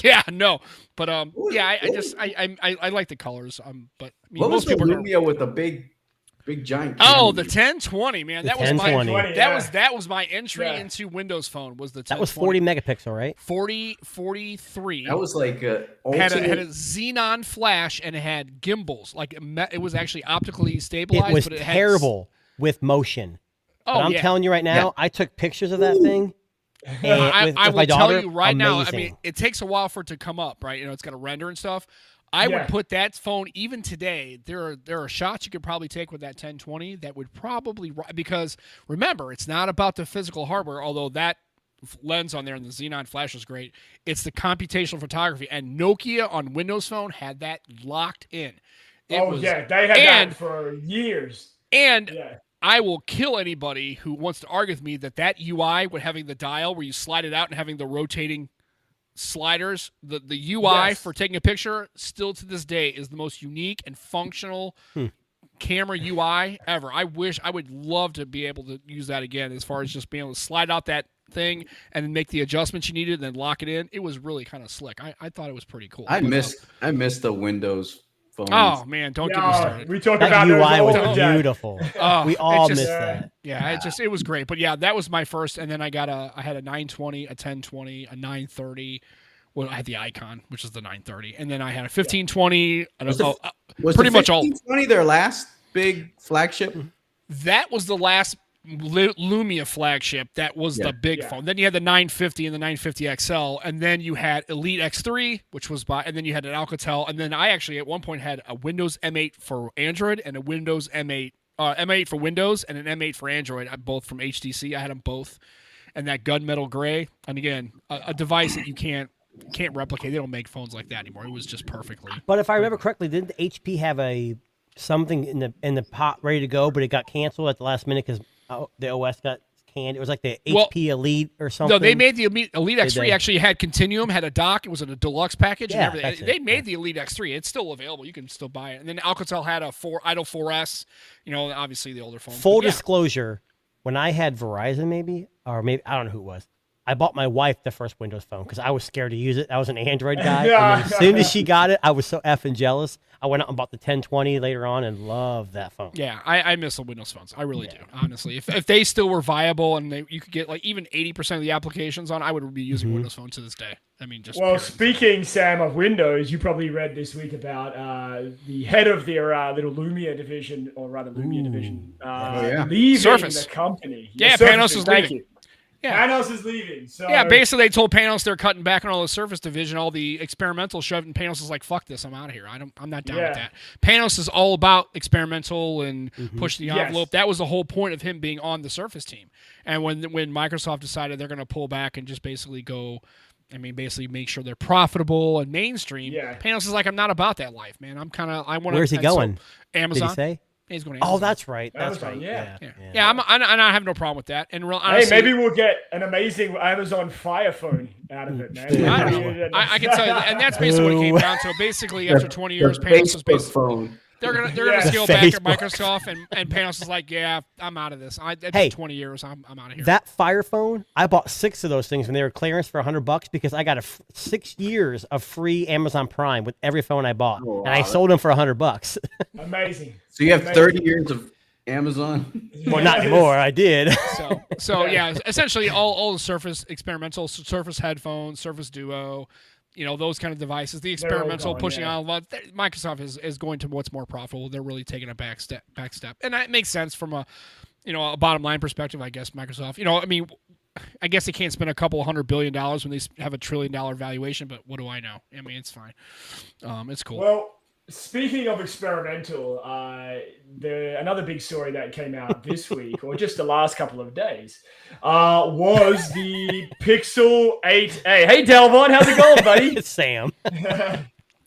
Yeah, no, but I like the colors. But I mean, what most was the people Lumia with the big giant? Oh, the 1020, man, that was my 1020. that was my entry into Windows Phone. Was the 1020. That was 40 megapixel, right? 43. That was like had a Xenon flash and it had gimbals. Like it was actually optically stabilized. It was but terrible with motion. Oh, but I'm telling you right now, I took pictures of that thing. And I with will my daughter, tell you right now. I amazing. mean, it takes a while for it to come up, right? It's got to render and stuff. I would put that phone, even today, there are shots you could probably take with that 1020 that would probably, because remember, it's not about the physical hardware, although that lens on there and the Xenon flash is great. It's the computational photography, and Nokia on Windows Phone had that locked in. They had that for years. And I will kill anybody who wants to argue with me that UI with having the dial where you slide it out and having the rotating sliders, the UI for taking a picture, still to this day is the most unique and functional camera UI ever. I would love to be able to use that again, as far as just being able to slide out that thing and then make the adjustments you needed and then lock it in. It was really kind of slick. I thought it was pretty cool. I missed the Windows phones. Oh man, don't get me started. We talk that about UI was those beautiful. We all missed that. Yeah, it was great. But yeah, that was my first, and then I had a 920, a 1020, a 930. Well, I had the Icon, which is the 930, and then I had a 1520. Was pretty much all 1520 their last big flagship? That was the last Lumia flagship. That was the big phone. Then you had the 950 and the 950 XL, and then you had Elite X3, which was and then you had an Alcatel, and then I actually at one point had a Windows M8 for Android and a Windows M8 for Windows and an M8 for Android, both from HTC. I had them both, and that gunmetal gray, and again, a device that you can't replicate. They don't make phones like that anymore. It was just perfectly. But if I remember correctly, didn't HP have something in the pot ready to go, but it got canceled at the last minute because the OS got canned? It was like the HP Elite or something. No, they made the Elite X3. Actually had Continuum, had a dock. It was in a deluxe package. Yeah, and everything. They made the Elite X3. It's still available. You can still buy it. And then Alcatel had a Idol 4S. Obviously the older phone. Full disclosure, when I had Verizon, maybe I don't know who it was. I bought my wife the first Windows phone because I was scared to use it. I was an Android guy. And as soon as she got it, I was so effing jealous. I went out and bought the 1020 later on and loved that phone. Yeah, I miss the Windows phones. I really do, honestly. If they still were viable and you could get like even 80% of the applications on, I would be using Windows Phone to this day. I mean, just speaking, Sam, of Windows, you probably read this week about the head of their little Lumia division, or rather Lumia division, leaving Surface. the company. Yeah, Panos is leaving. Yeah. Panos is leaving. So basically they told Panos they're cutting back on all the Surface division, all the experimental shoved, and Panos is like, "Fuck this, I'm out of here. I'm not down with that." Panos is all about experimental and push the envelope. That was the whole point of him being on the Surface team. And when Microsoft decided they're going to pull back and just basically basically make sure they're profitable and mainstream. Yeah. Panos is like, "I'm not about that life, man. I want." Where's he going? Amazon. Did he say? He's going to Amazon. Oh, that's right. That's Amazon, right. yeah. Yeah, I have no problem with that. And honestly, hey, maybe we'll get an amazing Amazon Fire Phone out of it, man. I don't know. I can tell you, and that's basically what it came down to. Basically, after 20 years, Panos was basically phone. they're gonna scale back at Microsoft, and Panos is like, yeah, I'm out of this. Hey, 20 years, I'm out of here. That Fire Phone, I bought 6 of those things when they were clearance for $100 because I got 6 years of free Amazon Prime with every phone I bought, and I sold them for $100. Amazing. So you have 30 years of Amazon? Well, not anymore. I did. So yeah, essentially all the Surface experimental, Surface headphones, Surface Duo, those kind of devices, the experimental pushing on. Microsoft is going to what's more profitable. They're really taking a back step, and that makes sense from a bottom line perspective. I guess Microsoft. I guess they can't spend a couple $100 billion when they have $1 trillion valuation. But what do I know? I mean, it's fine. It's cool. Well, speaking of experimental, another big story that came out this week, or just the last couple of days, was the Pixel 8a. Hey, Delvon, how's it going, buddy? It's Sam.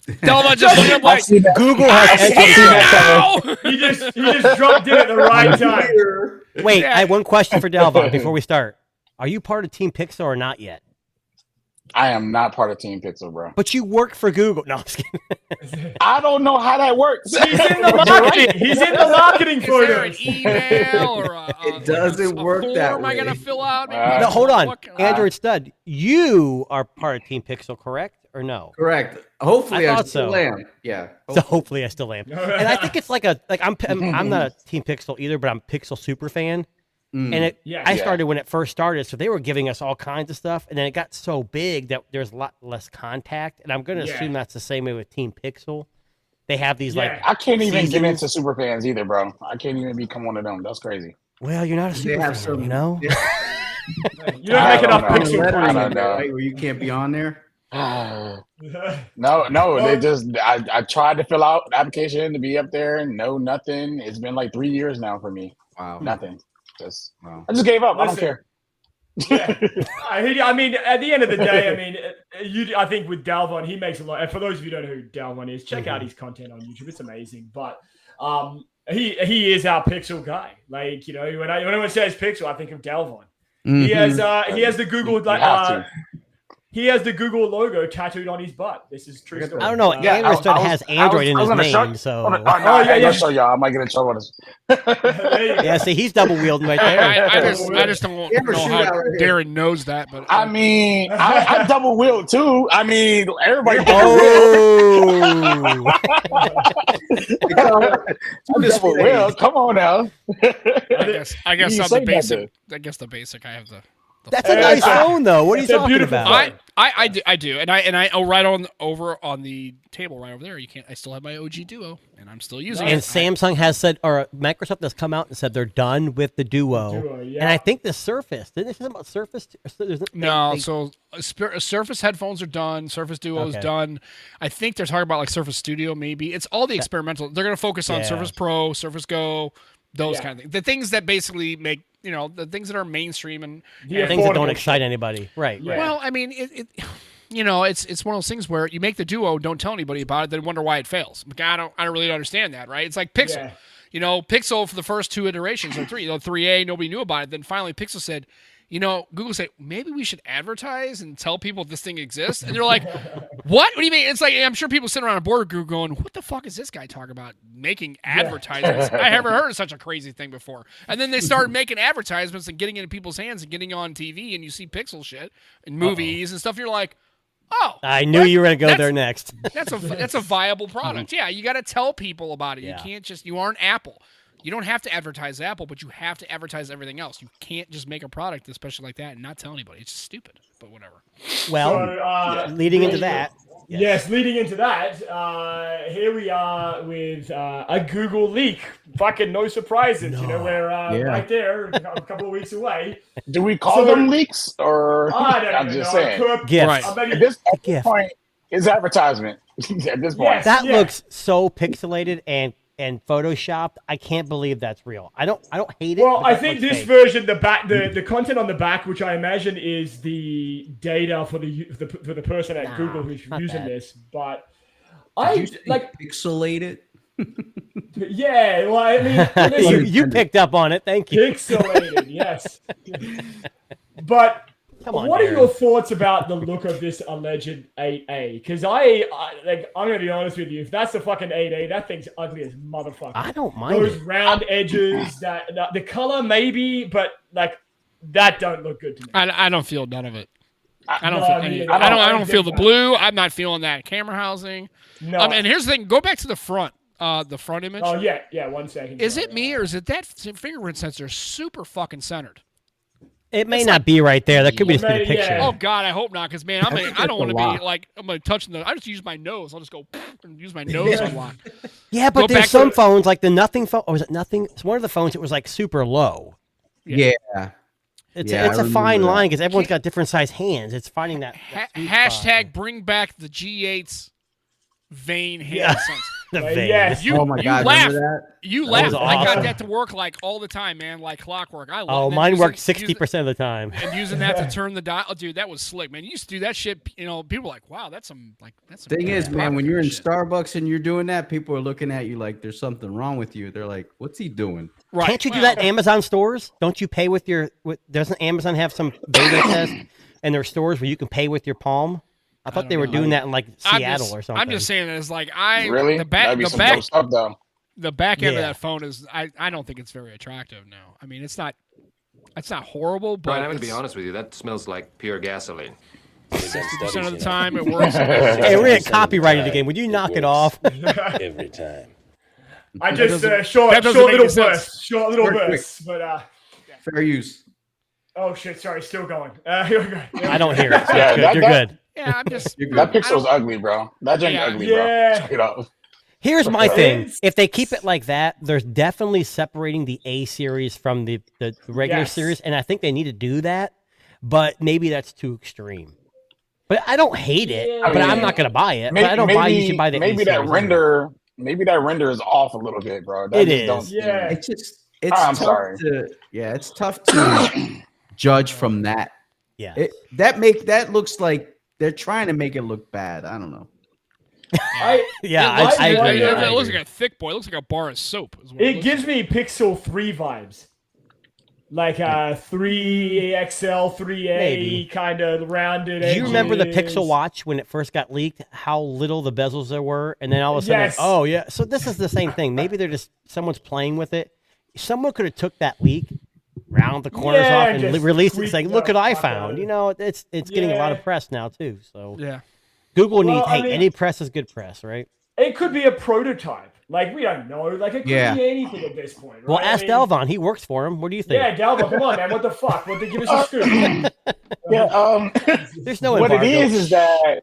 Delvon just like Google has He just dropped in at the right time. Wait, I have one question for Delvon before we start. Are you part of Team Pixel or not yet? I am not part of Team Pixel, bro. But you work for Google. No, I'm just kidding. I don't know how that works. He's in the marketing. He's in the marketing Is there an photos. email or It doesn't work that form way. I gotta fill out? No, hold on. Android Stud, you are part of Team Pixel, correct or no? Correct. Hopefully, I thought still so. am. Yeah. So hopefully I still am. And I think it's I'm not a Team Pixel either, but I'm Pixel super fan. And I started when it first started, so they were giving us all kinds of stuff, and then it got so big that there's a lot less contact. And I'm going to assume that's the same way with Team Pixel. They have these I can't even get into super fans either, bro. I can't even become one of them. That's crazy. Well, you're not a super fan, You don't make enough Pixel fans, right, where you can't be on there. No. They just I tried to fill out the application to be up there, and nothing. It's been like 3 years now for me. Wow. Nothing. I just gave up. Listen, I don't care. I mean, at the end of the day, I think with Dalvon, he makes a lot. And for those of you who don't know who Dalvon is, check out his content on YouTube. It's amazing. But he is our Pixel guy. Like, when anyone says Pixel, I think of Dalvon. He has the Google he has the Google logo tattooed on his butt. This is true story. I don't know. Android Stud has Android in his name, so. I'll show y'all. I might get in trouble with this. Yeah, see, he's double wielding right there. I just don't know how Darren knows that, but I mean, I double wheel too. I mean, everybody. Oh, double wheel. Come on now. I guess I'm the basic. I guess the basic. I have the. That's a nice phone, though. What are you talking about? I do, and I right on over on the table right over there. I still have my OG Duo, and I'm still using it. And Samsung has said, or Microsoft has come out and said they're done with the Duo. And I think the Surface. Didn't they say something about Surface? No, so Surface headphones are done. Surface Duo is done. I think they're talking about like Surface Studio, maybe. It's all the experimental. They're going to focus on Surface Pro, Surface Go, those kind of things. The things that basically make. The things that are mainstream and things that don't excite anybody. Right. Well, I mean, it's one of those things where you make the Duo, don't tell anybody about it, then wonder why it fails. I don't really understand that, right? It's like Pixel. Pixel for the first 2 iterations or 3, 3A, nobody knew about it. Then finally Pixel said, Google said, maybe we should advertise and tell people this thing exists. And they're like, what? What do you mean? It's like, I'm sure people sitting around a board group going, what the fuck is this guy talking about? Making advertisements. I haven't heard of such a crazy thing before. And then they start making advertisements and getting into people's hands and getting on TV, and you see Pixel shit and movies and stuff. And you're like, oh. I knew you were going to go there next. That's a viable product. Yeah, you got to tell people about it. You can't you aren't Apple. You don't have to advertise Apple, but you have to advertise everything else. You can't just make a product especially like that and not tell anybody. It's just stupid, but whatever. Well, leading into that. Yes, leading into that, here we are with a Google leak. Fucking no surprises. We're right there, a couple of weeks away. Do we call them leaks, or I'm just saying? Yes. At this point, it's advertisement. At this point, that looks so pixelated and photoshopped. I can't believe that's real. I don't hate it. Well, I think this version, the content on the back, which I imagine is the data for the person at Google who's using this, but pixelated. Yeah, well, I mean, listen, you picked up on it. Thank you. pixelated, yes. But Come on, what are Darren. your thoughts about the look of this alleged 8A? Because I'm gonna be honest with you. If that's the fucking 8A, that thing's ugly as motherfucker. I don't mind those it. round edges. The color maybe, but like that don't look good to me. I don't feel none of it. I don't No, feel I any. mean, I don't feel the that. blue. I'm not feeling that camera housing. No. And here's the thing. Go back to the front image. Oh yeah. 1 second. Is it me or is it that fingerprint sensor super fucking centered? It may not be right there. That could be just Yeah. the picture. Oh God, I hope not, because man, I don't want to lock. be like I'm gonna touch the. I just use my nose. I'll just go and use my nose on lock. Yeah, Go but there's back some to- phones like the Nothing phone. Or was it Nothing? It's one of the phones that was like super low. Yeah. It's Yeah, it's I a fine remember that. line because everyone's got different size hands. It's finding that. sweet spot. Hashtag bring back the G8's vein hand Yeah. sensor. The Like, vein. yes. You, Oh my you God, laugh. remember that? You That laugh. was I got awesome. that to work like all the time, man, like clockwork. I love Oh, that. mine Using- worked using- 60% of the time. And using that to turn the dial, oh, dude, that was slick, man. You used to do that shit. You know, people are like, wow, that's some. Thing is, man, when you're in shit. Starbucks and you're doing that, people are looking at you like there's something wrong with you. They're like, "What's he doing?" right? Can't you do that in Amazon stores? Don't you pay with your? Doesn't Amazon have some beta test in their stores where you can pay with your palm? I thought don't they were know. doing that in like Seattle or something. I'm just saying that it's like Really? the back That'd be the some back dope stuff, though. the back end of Yeah. that phone is I don't think it's very attractive now. I mean, it's not horrible, but Brian, I'm going to be it's- honest with you. That smells like pure gasoline. 60% of the time it works. Hey, we're getting copyrighted again. Would you knock it off? Every time. I just that short doesn't make little any sense. burst, short little Quick. burst. But Fair use. oh shit, sorry, still going. Here we go. I don't hear it. So Yeah, it's good. that- You're that- good. Yeah, I'm just. That pixel's ugly, bro. That thing's Yeah. ugly, Yeah. bro. Straight up. Here's my thing. It's- If they keep it like that, there's definitely separating the A series from the regular Yes. series, and I think they need to do that. But maybe that's too extreme. But I don't hate it. Yeah. But I I'm mean, not gonna buy it. Maybe, but I don't buy. You should buy the. maybe A that series. render is off a little bit, bro. That It just is. don't- Yeah. It's I'm tough sorry. it's tough to judge from that. Yeah. That looks like they're trying to make it look bad. I don't know. Yeah, It I looks agree. like- I It looks agree. like a thick boy. It looks like a bar of soap. Is what It looks gives like. me Pixel 3 vibes. Like 3XL, 3A Maybe. kind of rounded. Do you remember the edges. Pixel Watch when it first got leaked? How little the bezels there were, and then all of a sudden, Yes. oh yeah. So this is the same thing. Maybe they're just someone's playing with it. Someone could have took that leak, round the corners Yeah, off, and just released it tweaked saying, the "Look what I fuck out of found." it. You know, it's getting a lot Yeah. of press now too. So Yeah. Google Well, needs. I Hey, mean- any press is good press, right? It could be a prototype. Like, we don't know. Like, it could Yeah. be anything at this point. Right? Well, I ask mean, Delvon. He works for him. What do you think? Yeah, Galva, come on, man. What the fuck? Give us a scoop. Yeah, There's no what it embargo. is that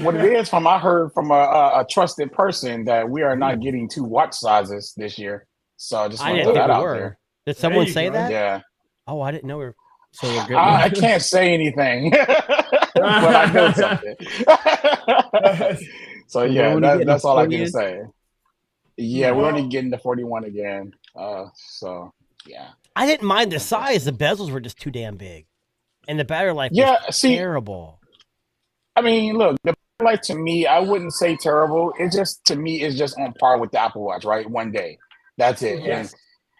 what it is from I heard from a trusted person that we are not getting 2 watch sizes this year. So I just I want to didn't throw think that we out were. there. Did someone you say go. that? Yeah, Oh, I didn't know. So we're good. I can't say anything, but I know something. So we're yeah, only that, getting that's all I 40 can in? say. Yeah, we're Well- only getting to 41 again. So yeah. I didn't mind the size. The bezels were just too damn big, and the battery life Yeah, was see- terrible. I mean, look, the like to me, I wouldn't say terrible. It just to me is just on par with the Apple Watch, right? One day, that's it. Yes. And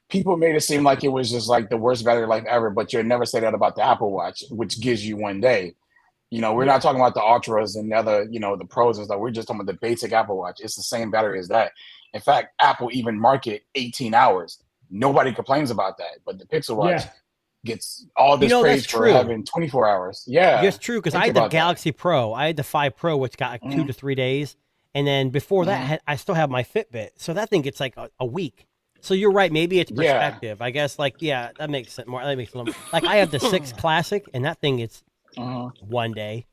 people made it seem like it was just like the worst battery life ever, but you'll never say that about the Apple Watch, which gives you one day. You know, we're not talking about the Ultras and the other, you know, the Pros and stuff. We're just talking about the basic Apple Watch. It's the same battery as that. In fact, Apple even market 18 hours. Nobody complains about that, but the Pixel Watch Yeah. gets all this You know, praise that's for true. having 24 hours. Yeah, It's true because think I had the about that. Galaxy Pro. I had the 5 Pro, which got like 2 to 3 days, and then before that, I still have my Fitbit. So that thing gets like a week. So you're right. Maybe it's Yeah. perspective. I guess like that makes sense more. That makes a little, like I have the 6 Classic, and that thing is Uh-huh. one day,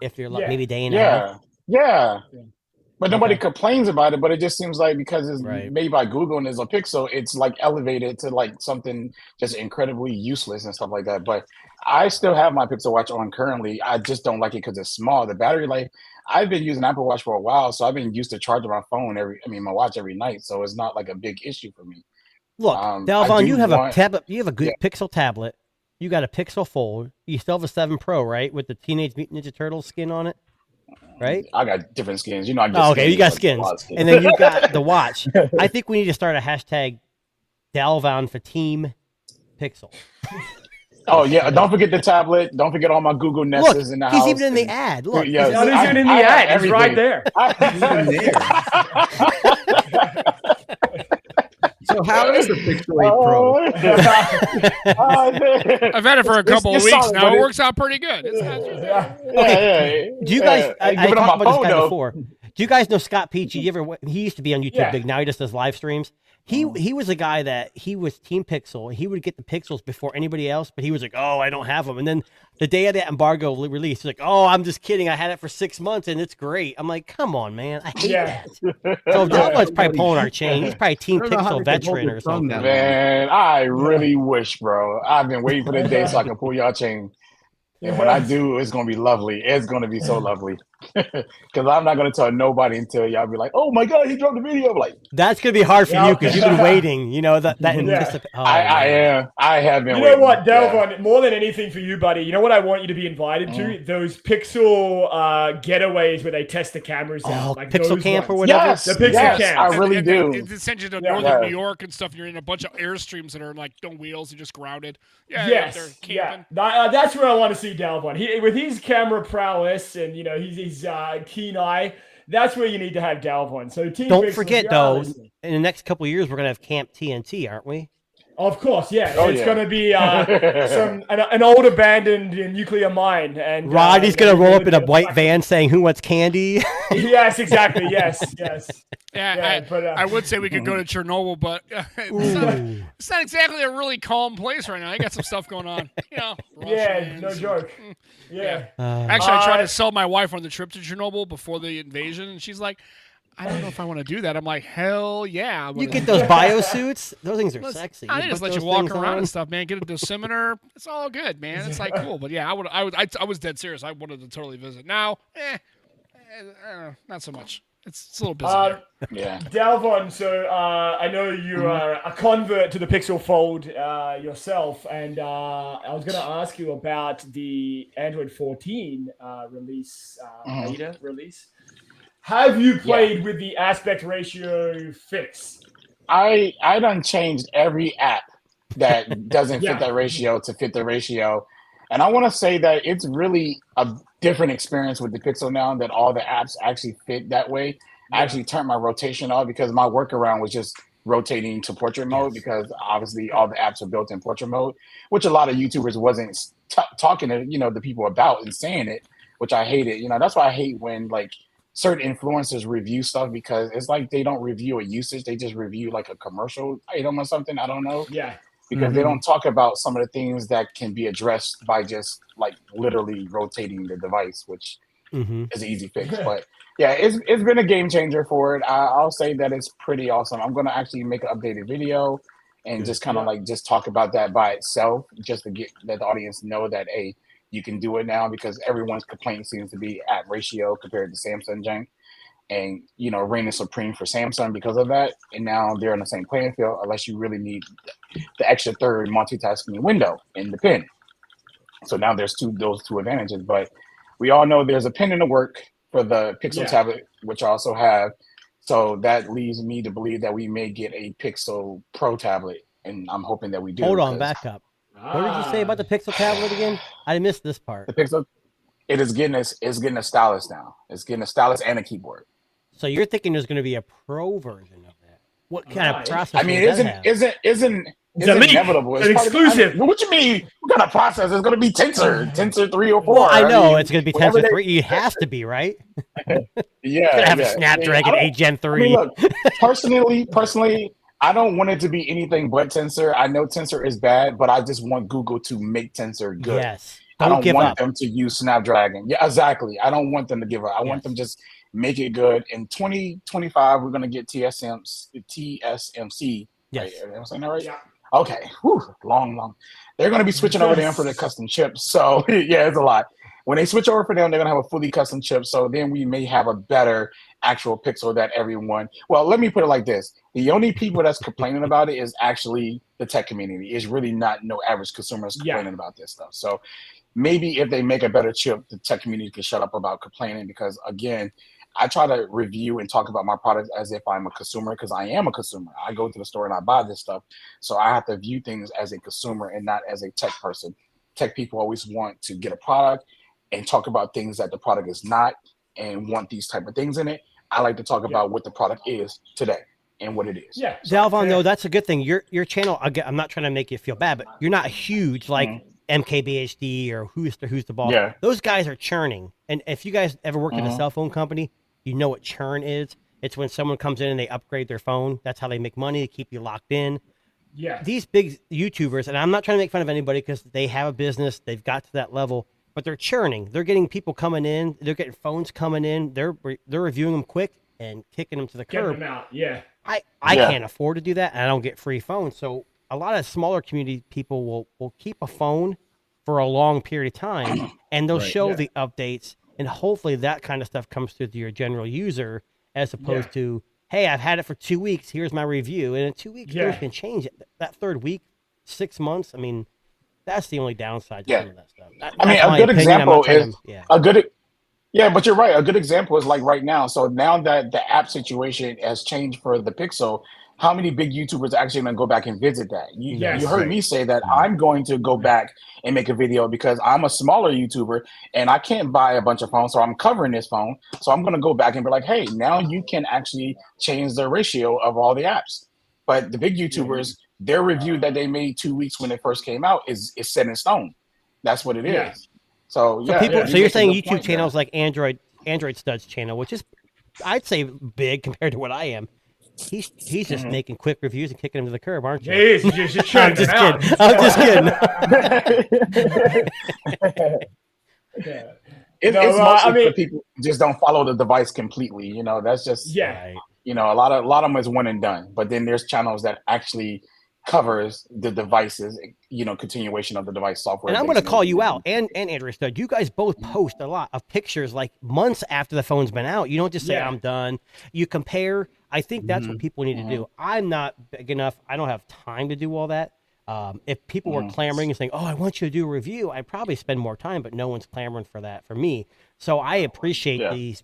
if you're Yeah. maybe a day and a half. Yeah. But nobody complains about it. But it just seems like because it's Right. made by Google and is a Pixel, it's like elevated to like something just incredibly useless and stuff like that. But I still have my Pixel Watch on currently. I just don't like it because it's small. The battery life. I've been using Apple Watch for a while, so I've been used to charging my phone my watch every night. So it's not like a big issue for me. Look, I Delvon, do you have a want- tablet. You have a good Pixel tablet. You got a Pixel Fold. You still have a 7 Pro, right, with the Teenage Mutant Ninja Turtles skin on it. right? I got different skins. You know, I get Oh, okay, skins, you got like, skins. a lot of skins. And then you got the watch. I think we need to start a hashtag Dalvon for Team Pixel. Oh yeah! Don't forget the tablet. Don't forget all my Google Nexus Look, in the he's house. even in the ad. Look, Yes, He's even in the ad. He's right there. So how is the Pixel 8 Pro? I've had it for a couple of it's weeks solid, now. It but works out pretty good. Do you guys? I give it on talked my about this phone, guy though. before. Do you guys know Scott Peachy? He used to be on YouTube Yeah. big. Now he just does live streams. He was a guy that he was Team Pixel. He would get the pixels before anybody else, but he was like, "Oh, I don't have them." And then the day of that embargo release, he's like, "Oh, I'm just kidding. I had it for 6 months and it's great." I'm like, "Come on, man. I hate that." So that one's probably pulling our chain. He's probably Team Pixel veteran or something. Man, I really wish, bro. I've been waiting for the day so I can pull y'all chain. And when I do, it's gonna be lovely. It's gonna be so lovely. Because I'm not gonna tell nobody until y'all be like, "Oh my god, he dropped the video." I'm like, that's gonna be hard for you because you've been waiting. You know that I am. I have been. You waiting. know what, Dalvon? More than anything for you, buddy. You know what I want you to be invited to? Those Pixel getaways where they test the cameras out, like Pixel those Camp or ones. whatever. Yes, The Pixel yes, Camp. I really do. It sends you to northern New York and stuff. And you're in a bunch of airstreams that are like no wheels. You're just grounded. Yeah, Yes, they're yeah. camping. That's where I want to see Dalvon. With his camera prowess and his keen eye, that's where you need to have Dalvon. So don't forget though, in the next couple of years we're gonna have Camp TNT, aren't we? Of course, yeah. Oh, it's yeah. going to be an old abandoned nuclear mine, and Roddy's gonna roll up in a white van saying, "Who wants candy?" Yes, exactly. Yes. I would say we could go to Chernobyl, but it's not exactly a really calm place right now. I got some stuff going on. Yeah, no joke. Yeah. Actually, I tried to sell my wife on the trip to Chernobyl before the invasion, and she's like, "I don't know if I want to do that." I'm like, "Hell yeah!" You get those biosuits; those things are sexy. I just let you walk around and stuff, man. Get a dosimeter. It's all good, man. It's like cool, but yeah, I was dead serious. I wanted to totally visit. Now, not so much. It's a little busy. Yeah. Dalvon, so I know you are a convert to the Pixel Fold yourself, and I was going to ask you about the Android 14 release, beta release. Have you played with the aspect ratio fix? I done changed every app that doesn't fit that ratio to fit the ratio. And I want to say that it's really a different experience with the Pixel now that all the apps actually fit that way. I actually turned my rotation off because my workaround was just rotating to portrait mode because obviously all the apps are built in portrait mode, which a lot of YouTubers wasn't talking to, the people about and saying it, which I hated. That's why I hate when like certain influencers review stuff because it's like they don't review a usage. They just review like a commercial item or something. I don't know. Yeah. Because they don't talk about some of the things that can be addressed by just like literally rotating the device, which is an easy fix. But yeah, it's been a game changer for it. I'll say that it's pretty awesome. I'm going to actually make an updated video and just kind of like just talk about that by itself, just to let the audience know that, hey, you can do it now because everyone's complaint seems to be at ratio compared to Samsung jank. And, reigning supreme for Samsung because of that. And now they're on the same playing field unless you really need the extra third multitasking window in the pen. So now there's those two advantages. But we all know there's a pen in the work for the Pixel tablet, which I also have. So that leads me to believe that we may get a Pixel Pro tablet. And I'm hoping that we do. Hold on, back up. What did you say about the Pixel tablet again? I missed this part. The Pixel, it's getting a stylus now. It's getting a stylus and a keyboard. So you're thinking there's going to be a pro version of that? What kind of processor? I mean, isn't inevitable? It's exclusive. What you mean? What kind of process? It's going to be Tensor 3 or 4. Well, I know it's going to be Tensor 3. It has to be, right? Yeah, it's going to have a Snapdragon 8 Gen 3. I mean, look, personally, I don't want it to be anything but Tensor. I know Tensor is bad, but I just want Google to make Tensor good. Yes. I don't want them to use Snapdragon. Yeah, exactly. I don't want them to give up. I want them just make it good. In 2025, we're going to get TSMC. Yes. Right? Am I saying that right? Yeah. Okay. Whew. Long. They're going to be switching over there for the custom chips. So, yeah, it's a lot. When they switch over for them, they're gonna have a fully custom chip. So then we may have a better actual Pixel that everyone. Well, let me put it like this: the only people that's complaining about it is actually the tech community. It's really not no average consumers complaining about this stuff. So maybe if they make a better chip, the tech community can shut up about complaining. Because again, I try to review and talk about my product as if I'm a consumer, because I am a consumer. I go to the store and I buy this stuff. So I have to view things as a consumer and not as a tech person. Tech people always want to get a product and talk about things that the product is not and want these type of things in it. I like to talk about what the product is today and what it is. Yeah. Dalvon, though, that's a good thing. Your channel, I'm not trying to make you feel bad, but you're not huge like MKBHD or Who's the Boss. Yeah. Those guys are churning. And if you guys ever worked at a cell phone company, you know what churn is. It's when someone comes in and they upgrade their phone. That's how they make money to keep you locked in. Yeah. These big YouTubers, and I'm not trying to make fun of anybody because they have a business, they've got to that level, but they're churning. They're getting people coming in, they're getting phones coming in, they're reviewing them quick and kicking them to the curb. Getting them out. Yeah. I can't afford to do that, and I don't get free phones. So a lot of smaller community people will keep a phone for a long period of time, and they'll show the updates, and hopefully that kind of stuff comes through to your general user, as opposed to, hey, I've had it for 2 weeks, here's my review. And in 2 weeks, things can change. That third week, 6 months, I mean, that's the only downside to some of that stuff. I mean, a good example is a good. Yeah, but you're right. A good example is like right now. So now that the app situation has changed for the Pixel, how many big YouTubers are actually going to go back and visit that? You heard me say that I'm going to go back and make a video because I'm a smaller YouTuber and I can't buy a bunch of phones, so I'm covering this phone. So I'm going to go back and be like, hey, now you can actually change the ratio of all the apps. But the big YouTubers, their review that they made 2 weeks when it first came out is set in stone. That's what it is. So you're saying YouTube channels like Android Studs channel, which is, I'd say, big compared to what I am. He's just making quick reviews and kicking them to the curb, aren't you? Jeez, I'm just kidding. I'm just kidding. It's mostly for people who just don't follow the device completely. You know, that's just you know, a lot of them is one and done. But then there's channels that actually covers the devices, you know, continuation of the device software. And I'm going to call you out, and Andrew Stud. You guys both post a lot of pictures like months after the phone's been out. You don't just say, I'm done. You compare. I think that's what people need to do. I'm not big enough. I don't have time to do all that. If people were clamoring and saying, oh, I want you to do a review, I'd probably spend more time, but no one's clamoring for that for me. So I appreciate these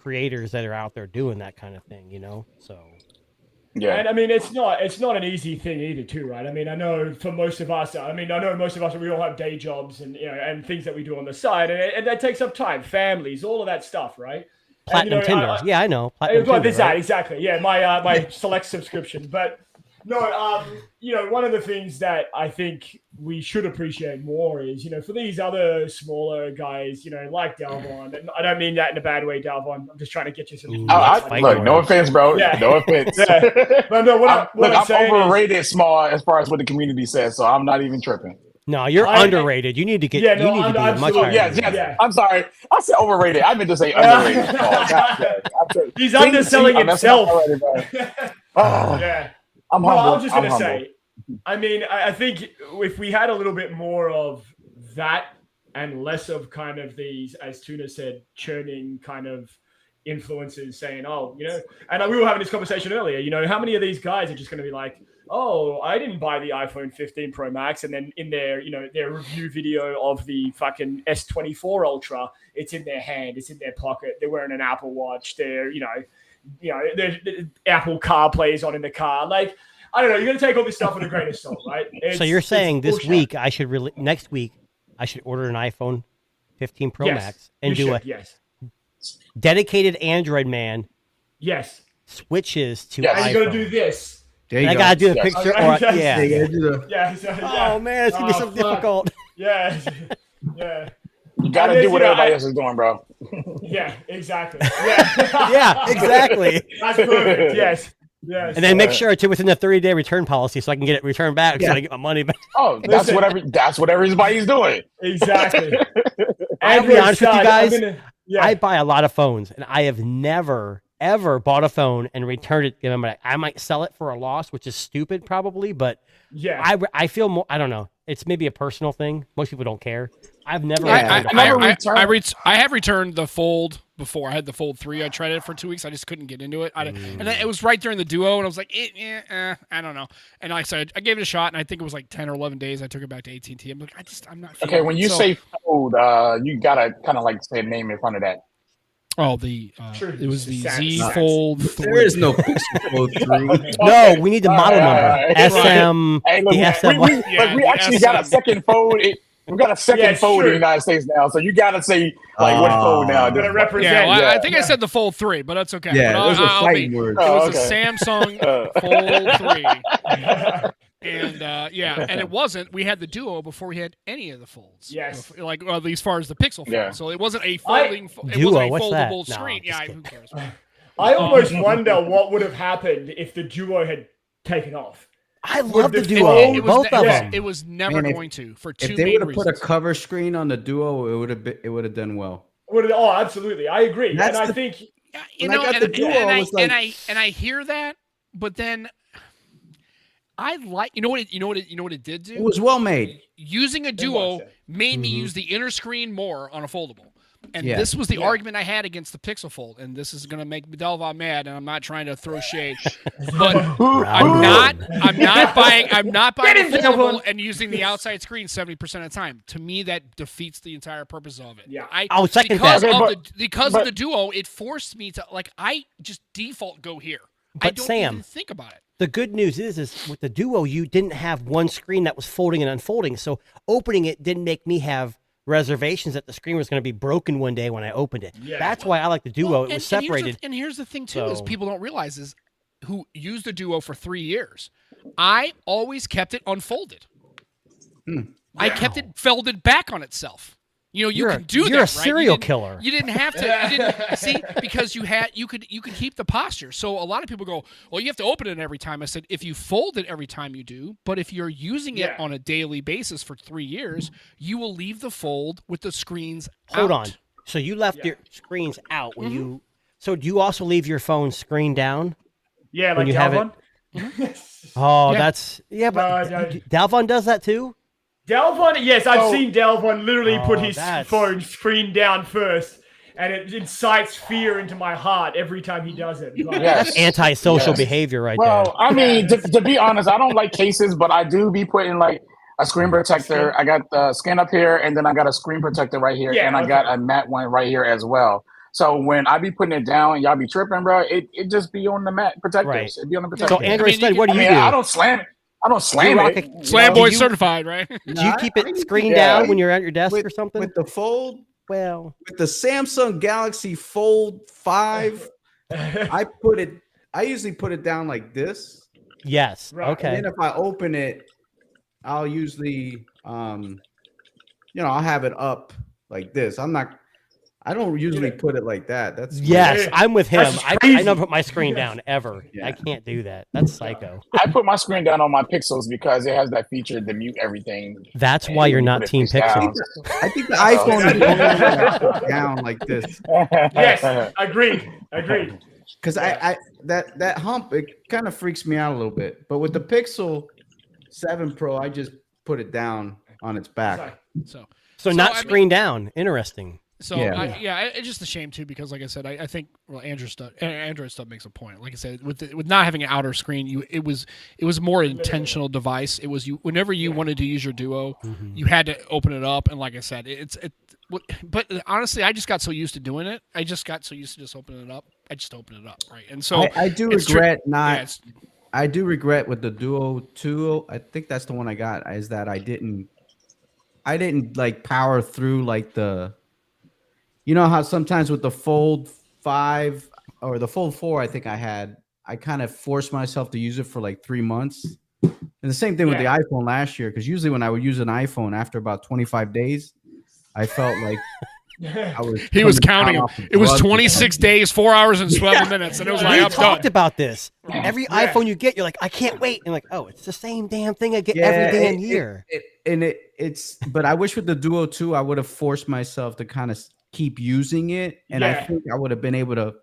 creators that are out there doing that kind of thing, you know? So... Yeah, and I mean, it's not an easy thing either, too, right? I mean, I know for most of us, we all have day jobs and, you know, and things that we do on the side, and that takes up time, families, all of that stuff, right? Platinum Tinder, I know. Platinum Tinder, right? Exactly, yeah, my select subscription, but no, you know, one of the things that I think we should appreciate more is, you know, for these other smaller guys, you know, like Dalvon, and I don't mean that in a bad way, Dalvon. I'm just trying to get you some. Look, no offense, bro. Yeah. No offense. No, I'm overrated small as far as what the community says, so I'm not even tripping. No, you're underrated. You need to get. You need to be much higher. Yeah. I'm sorry. I said overrated. I meant to say underrated. He's underselling himself. Yeah. I'm humble. I was just going to say, I mean, I think if we had a little bit more of that and less of kind of these, as Tuna said, churning kind of influences saying, oh, you know, and we were having this conversation earlier, you know, how many of these guys are just going to be like, oh, I didn't buy the iPhone 15 Pro Max, and then in their, you know, their review video of the fucking S24 Ultra, it's in their hand, it's in their pocket, they're wearing an Apple Watch, they're, you know, the Apple CarPlay is on in the car. Like, I don't know. You're going to take all this stuff with a grain of salt, right? So you're saying this week next week, I should order an iPhone 15 Pro Max and do a dedicated Android man. Yes. Switches to iPhone. And you're going to do this. I got to do the picture. Oh, man, it's going to be so difficult. Yeah. You got to do what everybody else is doing, bro. Yeah, exactly. Yeah, exactly. That's perfect. Yes. And then make sure it's within the 30-day return policy so I can get it returned back so I get my money back. Oh, that's what everybody's doing. Exactly. I'll be honest with you guys. I buy a lot of phones, and I have never, ever bought a phone and returned it. I might sell it for a loss, which is stupid probably, but I feel more, I don't know. It's maybe a personal thing. Most people don't care. I've never. I have returned the Fold before. I had the Fold 3. I tried it for 2 weeks. I just couldn't get into it. And it was right during the Duo, and I was like, I don't know. And like I said, I gave it a shot, and I think it was like 10 or 11 days. I took it back to AT&T. I'm like, I'm not. Okay, when you say Fold, you gotta kind of like say a name in front of that. Oh, it was the Z Fold 3. There is no Pixel Fold 3. No, we need the model number. SM. Hey, look, the SM. we actually got a second Fold. We got a second Fold in the United States now, so you gotta say like what Fold now. Gonna represent. I think I said the Fold 3, but that's okay. Yeah, those are fighting words. It was a Samsung Fold 3. And and it wasn't. We had the Duo before we had any of the folds. Yes, like as far as the Pixel Fold. Yeah. So it wasn't a folding. It Duo, was a foldable that? screen. No, who cares? I almost wonder what would have happened if the Duo had taken off. I love the Duo. Both of them. It was never going to for two. If they would have put a cover screen on the Duo, it would have done well. Oh, absolutely, I agree, and I think and I hear that, but then. I like you know what it did do? It was well made. Using a Duo made me use the inner screen more on a foldable. And this was the argument I had against the Pixel Fold. And this is gonna make Delvon mad, and I'm not trying to throw shade. But I'm not buying a foldable and using the outside screen 70% of the time. To me, that defeats the entire purpose of it. Yeah. Because of the Duo, it forced me to I just default go here. But I don't Sam, even think about it. The good news is with the Duo, you didn't have one screen that was folding and unfolding. So opening it didn't make me have reservations that the screen was going to be broken one day when I opened it. Yeah. That's why I like the Duo. It was separated. And here's the thing, too, is people don't realize is who used the Duo for 3 years. I always kept it unfolded. I kept it folded back on itself. You can do that. You're a serial killer. You didn't have to. Because you could keep the posture. So a lot of people go, well, you have to open it every time. I said, if you fold it every time you do, but if you're using it on a daily basis for 3 years, you will leave the fold with the screens out. Hold on. So you left your screens out when you. So do you also leave your phone screen down? Yeah, like Dalvon. That's but Dalvon does that too. Dalvon, yes, I've seen Dalvon literally put his phone screen down first, and it incites fear into my heart every time he does it. That's antisocial behavior right there. Well, I mean, to be honest, I don't like cases, but I do be putting like a screen protector. I got the skin up here, and then I got a screen protector right here, and I got a matte one right here as well. So when I be putting it down, y'all be tripping, bro. It just be on the matte protectors. Right. It be on the protector. So Android Stud, what do you do? I don't slam it. I don't slam it. Slam boy certified, right? Do you keep it screen down when you're at your desk or something? With the Fold? Well, with the Samsung Galaxy Fold 5, I usually put it down like this. Yes. Right. Okay. And then if I open it, I'll usually I'll have it up like this. I don't usually put it like that. That's yes, I'm with him. I never put my screen down ever. I can't do that. That's psycho. I put my screen down on my Pixels because it has that feature to mute everything. That's why you're not Team Pixels. I think the iPhone is down like this. Yes, agreed. Because I that hump, it kind of freaks me out a little bit. But with the Pixel 7 Pro, I just put it down on its back. So not screen down. Interesting. So it's just a shame too because, like I said, I think Android stuff makes a point. Like I said, with not having an outer screen, it was more an intentional device. It was whenever you wanted to use your Duo, you had to open it up, and like I said, But honestly, I just got so used to doing it. I just got so used to just opening it up. I just opened it up, right? And so I do regret not. I do regret with the Duo 2. I think that's the one I got. Is that I didn't like power through like the. You know how sometimes with the Fold 5 or the Fold 4, I think I kind of forced myself to use it for like 3 months. And the same thing with the iPhone last year, because usually when I would use an iPhone after about 25 days, I felt like he was counting them. It was 26 days, 4 hours, and 12 minutes. And it was like, I'm talked about this. Every iPhone you get, you're like, I can't wait. And like, oh, it's the same damn thing I get every damn year. But I wish with the Duo 2, I would have forced myself to kind of keep using it, and I think I would have been able to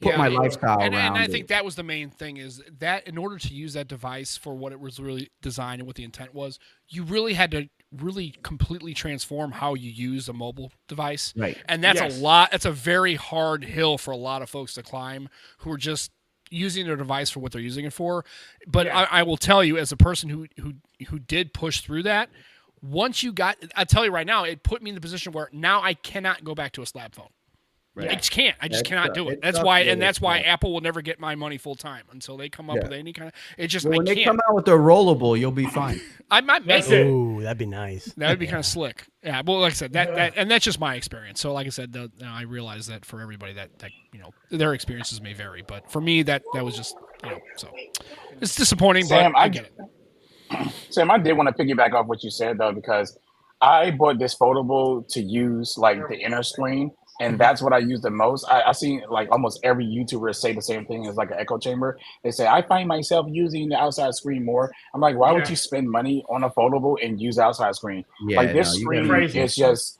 put my lifestyle around and I it. think that was the main thing, is that in order to use that device for what it was really designed and what the intent was, you really had to really completely transform how you use a mobile device. Right. And that's a lot. That's a very hard hill for a lot of folks to climb who are just using their device for what they're using it for. But I will tell you, as a person who did push through that, once you got, I tell you right now, it put me in the position where now I cannot go back to a slab phone. Right. I just can't. I just cannot do it. That's why Apple will never get my money full time until they come up with any kind of. It just when they come out with their rollable, you'll be fine. I might make it. Ooh, that'd be nice. That would be kind of slick. Yeah, well, like I said, that and that's just my experience. So, like I said, I realize that for everybody that their experiences may vary, but for me, that was just so it's disappointing. Sam, but I get it. Sam, I did want to piggyback off what you said though, because I bought this foldable to use like the inner screen. And that's what I use the most. I see like almost every YouTuber say the same thing as like an echo chamber. They say, I find myself using the outside screen more. I'm like, why would you spend money on a foldable and use the outside screen? Yeah, like this screen is just,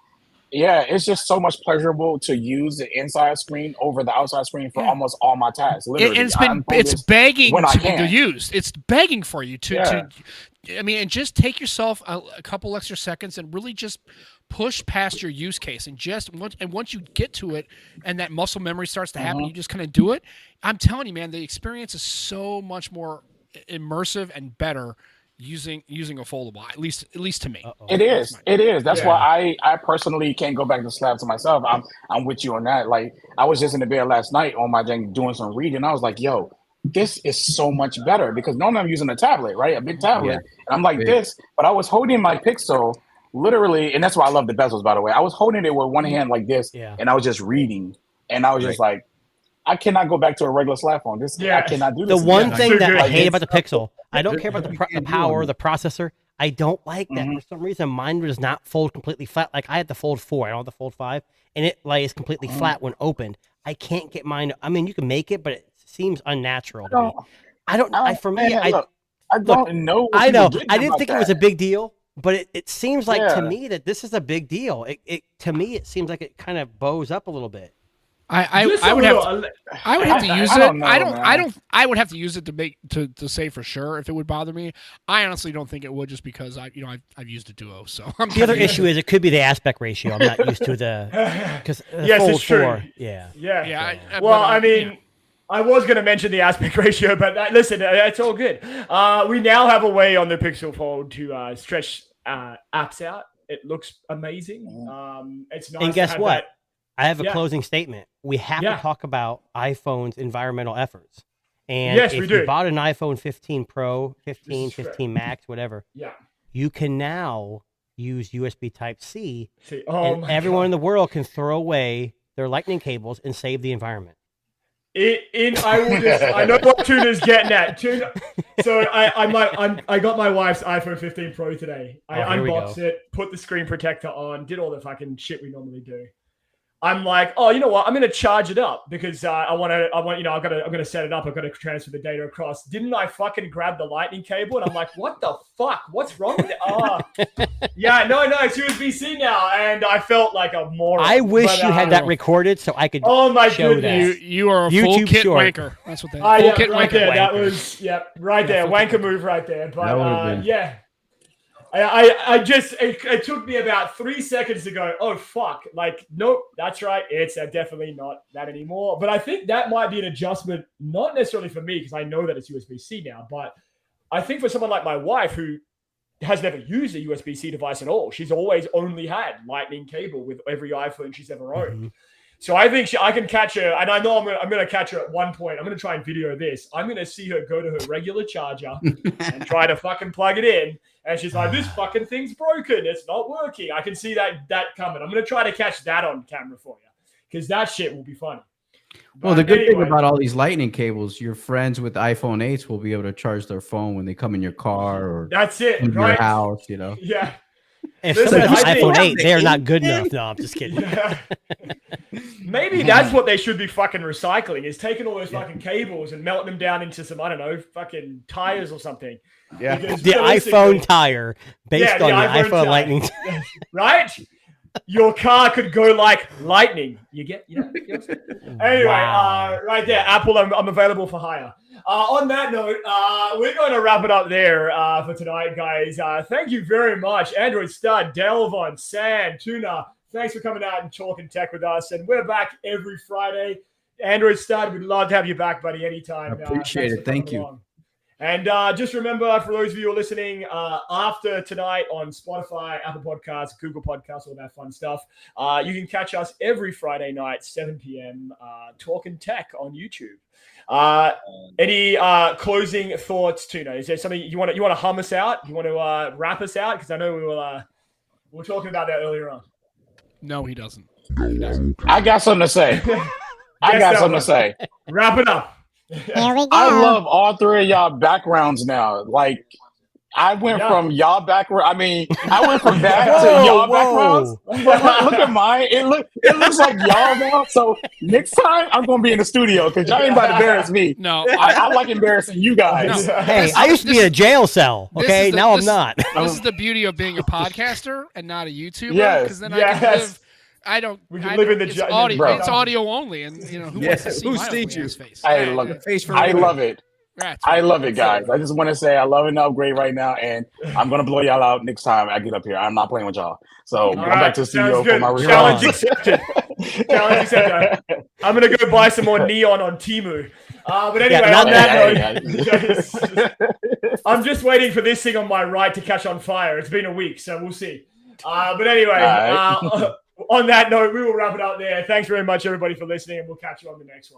it's just so much pleasurable to use the inside screen over the outside screen for almost all my tasks. Literally, and it's begging to be used. It's begging for you to I mean, and just take yourself a couple extra seconds and really just push past your use case and once you get to it and that muscle memory starts to happen, you just kind of do it. I'm telling you, man, the experience is so much more immersive and better using a foldable, at least to me. It is. That's why I personally can't go back to slab to myself. I'm with you on that. Like, I was just in the bed last night on my doing some reading. I was like, yo, this is so much better, because normally I'm using a tablet, right? A big tablet. And I'm like this, but I was holding my Pixel literally, and that's why I love the bezels, by the way. I was holding it with one hand like this, and I was just reading. And I was just like, I cannot go back to a regular slab phone. I cannot do this. The one thing that I hate about the Pixel, I don't care about the power, the processor. I don't like that. For some reason, mine does not fold completely flat. Like, I had the Fold 4, I don't have the Fold 5, and it lays completely flat when opened. I can't get mine. I mean, you can make it, but it seems unnatural to me. I don't know. I know. I didn't think it was a big deal, but it seems like to me that this is a big deal. To me, it seems like it kind of bows up a little bit. I would have to use it. I would have to use it to say for sure if it would bother me. I honestly don't think it would, just because I've used a Duo. So the other issue is it could be the aspect ratio. I'm not used to because it's true. 4, I mean, I was going to mention the aspect ratio, but listen, it's all good. We now have a way on the Pixel Fold to stretch apps out. It looks amazing. It's nice. And guess what? That. I have a closing statement. We have to talk about iPhone's environmental efforts. And if you bought an iPhone 15 Pro, 15 Max, whatever, you can now use USB Type-C. And everyone in the world can throw away their lightning cables and save the environment. I know what Tuna's getting at. So I got my wife's iPhone 15 Pro today. I unboxed it, put the screen protector on, did all the fucking shit we normally do. I'm like, oh, you know what? I'm gonna charge it up because I'm gonna set it up. I've got to transfer the data across. Didn't I fucking grab the lightning cable? And I'm like, what the fuck? What's wrong with it? It's USB-C now, and I felt like a moron. I wish you had that recorded so I could. Oh my show goodness! You are a full kit wanker. That's what that. Full kit wanker. There. That was right there. Wanker move right there. But it took me about 3 seconds to go, oh, fuck. Like, nope, that's right. It's definitely not that anymore. But I think that might be an adjustment, not necessarily for me, because I know that it's USB-C now. But I think for someone like my wife, who has never used a USB-C device at all, she's always only had lightning cable with every iPhone she's ever owned. Mm-hmm. So I think I can catch her, and I know I'm going to catch her at one point. I'm going to try and video this. I'm going to see her go to her regular charger and try to fucking plug it in. And she's like, this fucking thing's broken. It's not working. I can see that coming. I'm going to try to catch that on camera for you, because that shit will be funny. Well, the good thing about all these lightning cables, your friends with iPhone 8s will be able to charge their phone when they come in your car or that's it, in your house, you know? Yeah. If someone has an iPhone 8, they're not good enough. No, I'm just kidding. Maybe that's what they should be fucking recycling, is taking all those fucking cables and melting them down into some, I don't know, fucking tires or something. Yeah. The iPhone tire based on the iPhone Lightning. Right? your car could go like lightning. You get, Anyway, right there, Apple, I'm available for hire. On that note, we're going to wrap it up there for tonight, guys. Thank you very much, Android Stud, Delvon, Sam, Tuna. Thanks for coming out and talking tech with us. And we're back every Friday. Android Stud, we'd love to have you back, buddy, anytime. I appreciate it. Thank you. Along. And just remember, for those of you who are listening after tonight on Spotify, Apple Podcasts, Google Podcasts, all that fun stuff, you can catch us every Friday night, 7 p.m., talking tech on YouTube. Any closing thoughts, Tuna? Is there something you want to hum us out? You want to wrap us out? Because I know we were talking about that earlier on. No, he doesn't. I got something to say. Wrap it up. Here we go. I love all three of y'all backgrounds now. Like, I went from y'all background. I mean, I went from that to y'all backgrounds. But look at mine. It looks like y'all now. So next time I'm gonna be in the studio because y'all ain't about to embarrass me. No, I like embarrassing you guys. No. Hey, I used to be in a jail cell. Okay, now I'm not. This is the beauty of being a podcaster and not a YouTuber. Yes. Because then I can live. We can live in the audio. It's audio only, and who wants to see my face? I love it. I love it. I love it, guys. I just want to say I love an upgrade right now, and I'm gonna blow y'all out next time I get up here. I'm not playing with y'all. So I'm back to the studio for my challenge accepted. Challenge accepted. I'm gonna go buy some more neon on Temu. But anyway, on that note, I'm just waiting for this thing on my right to catch on fire. It's been a week, so we'll see. But anyway, on that note, we will wrap it up there. Thanks very much, everybody, for listening, and we'll catch you on the next one.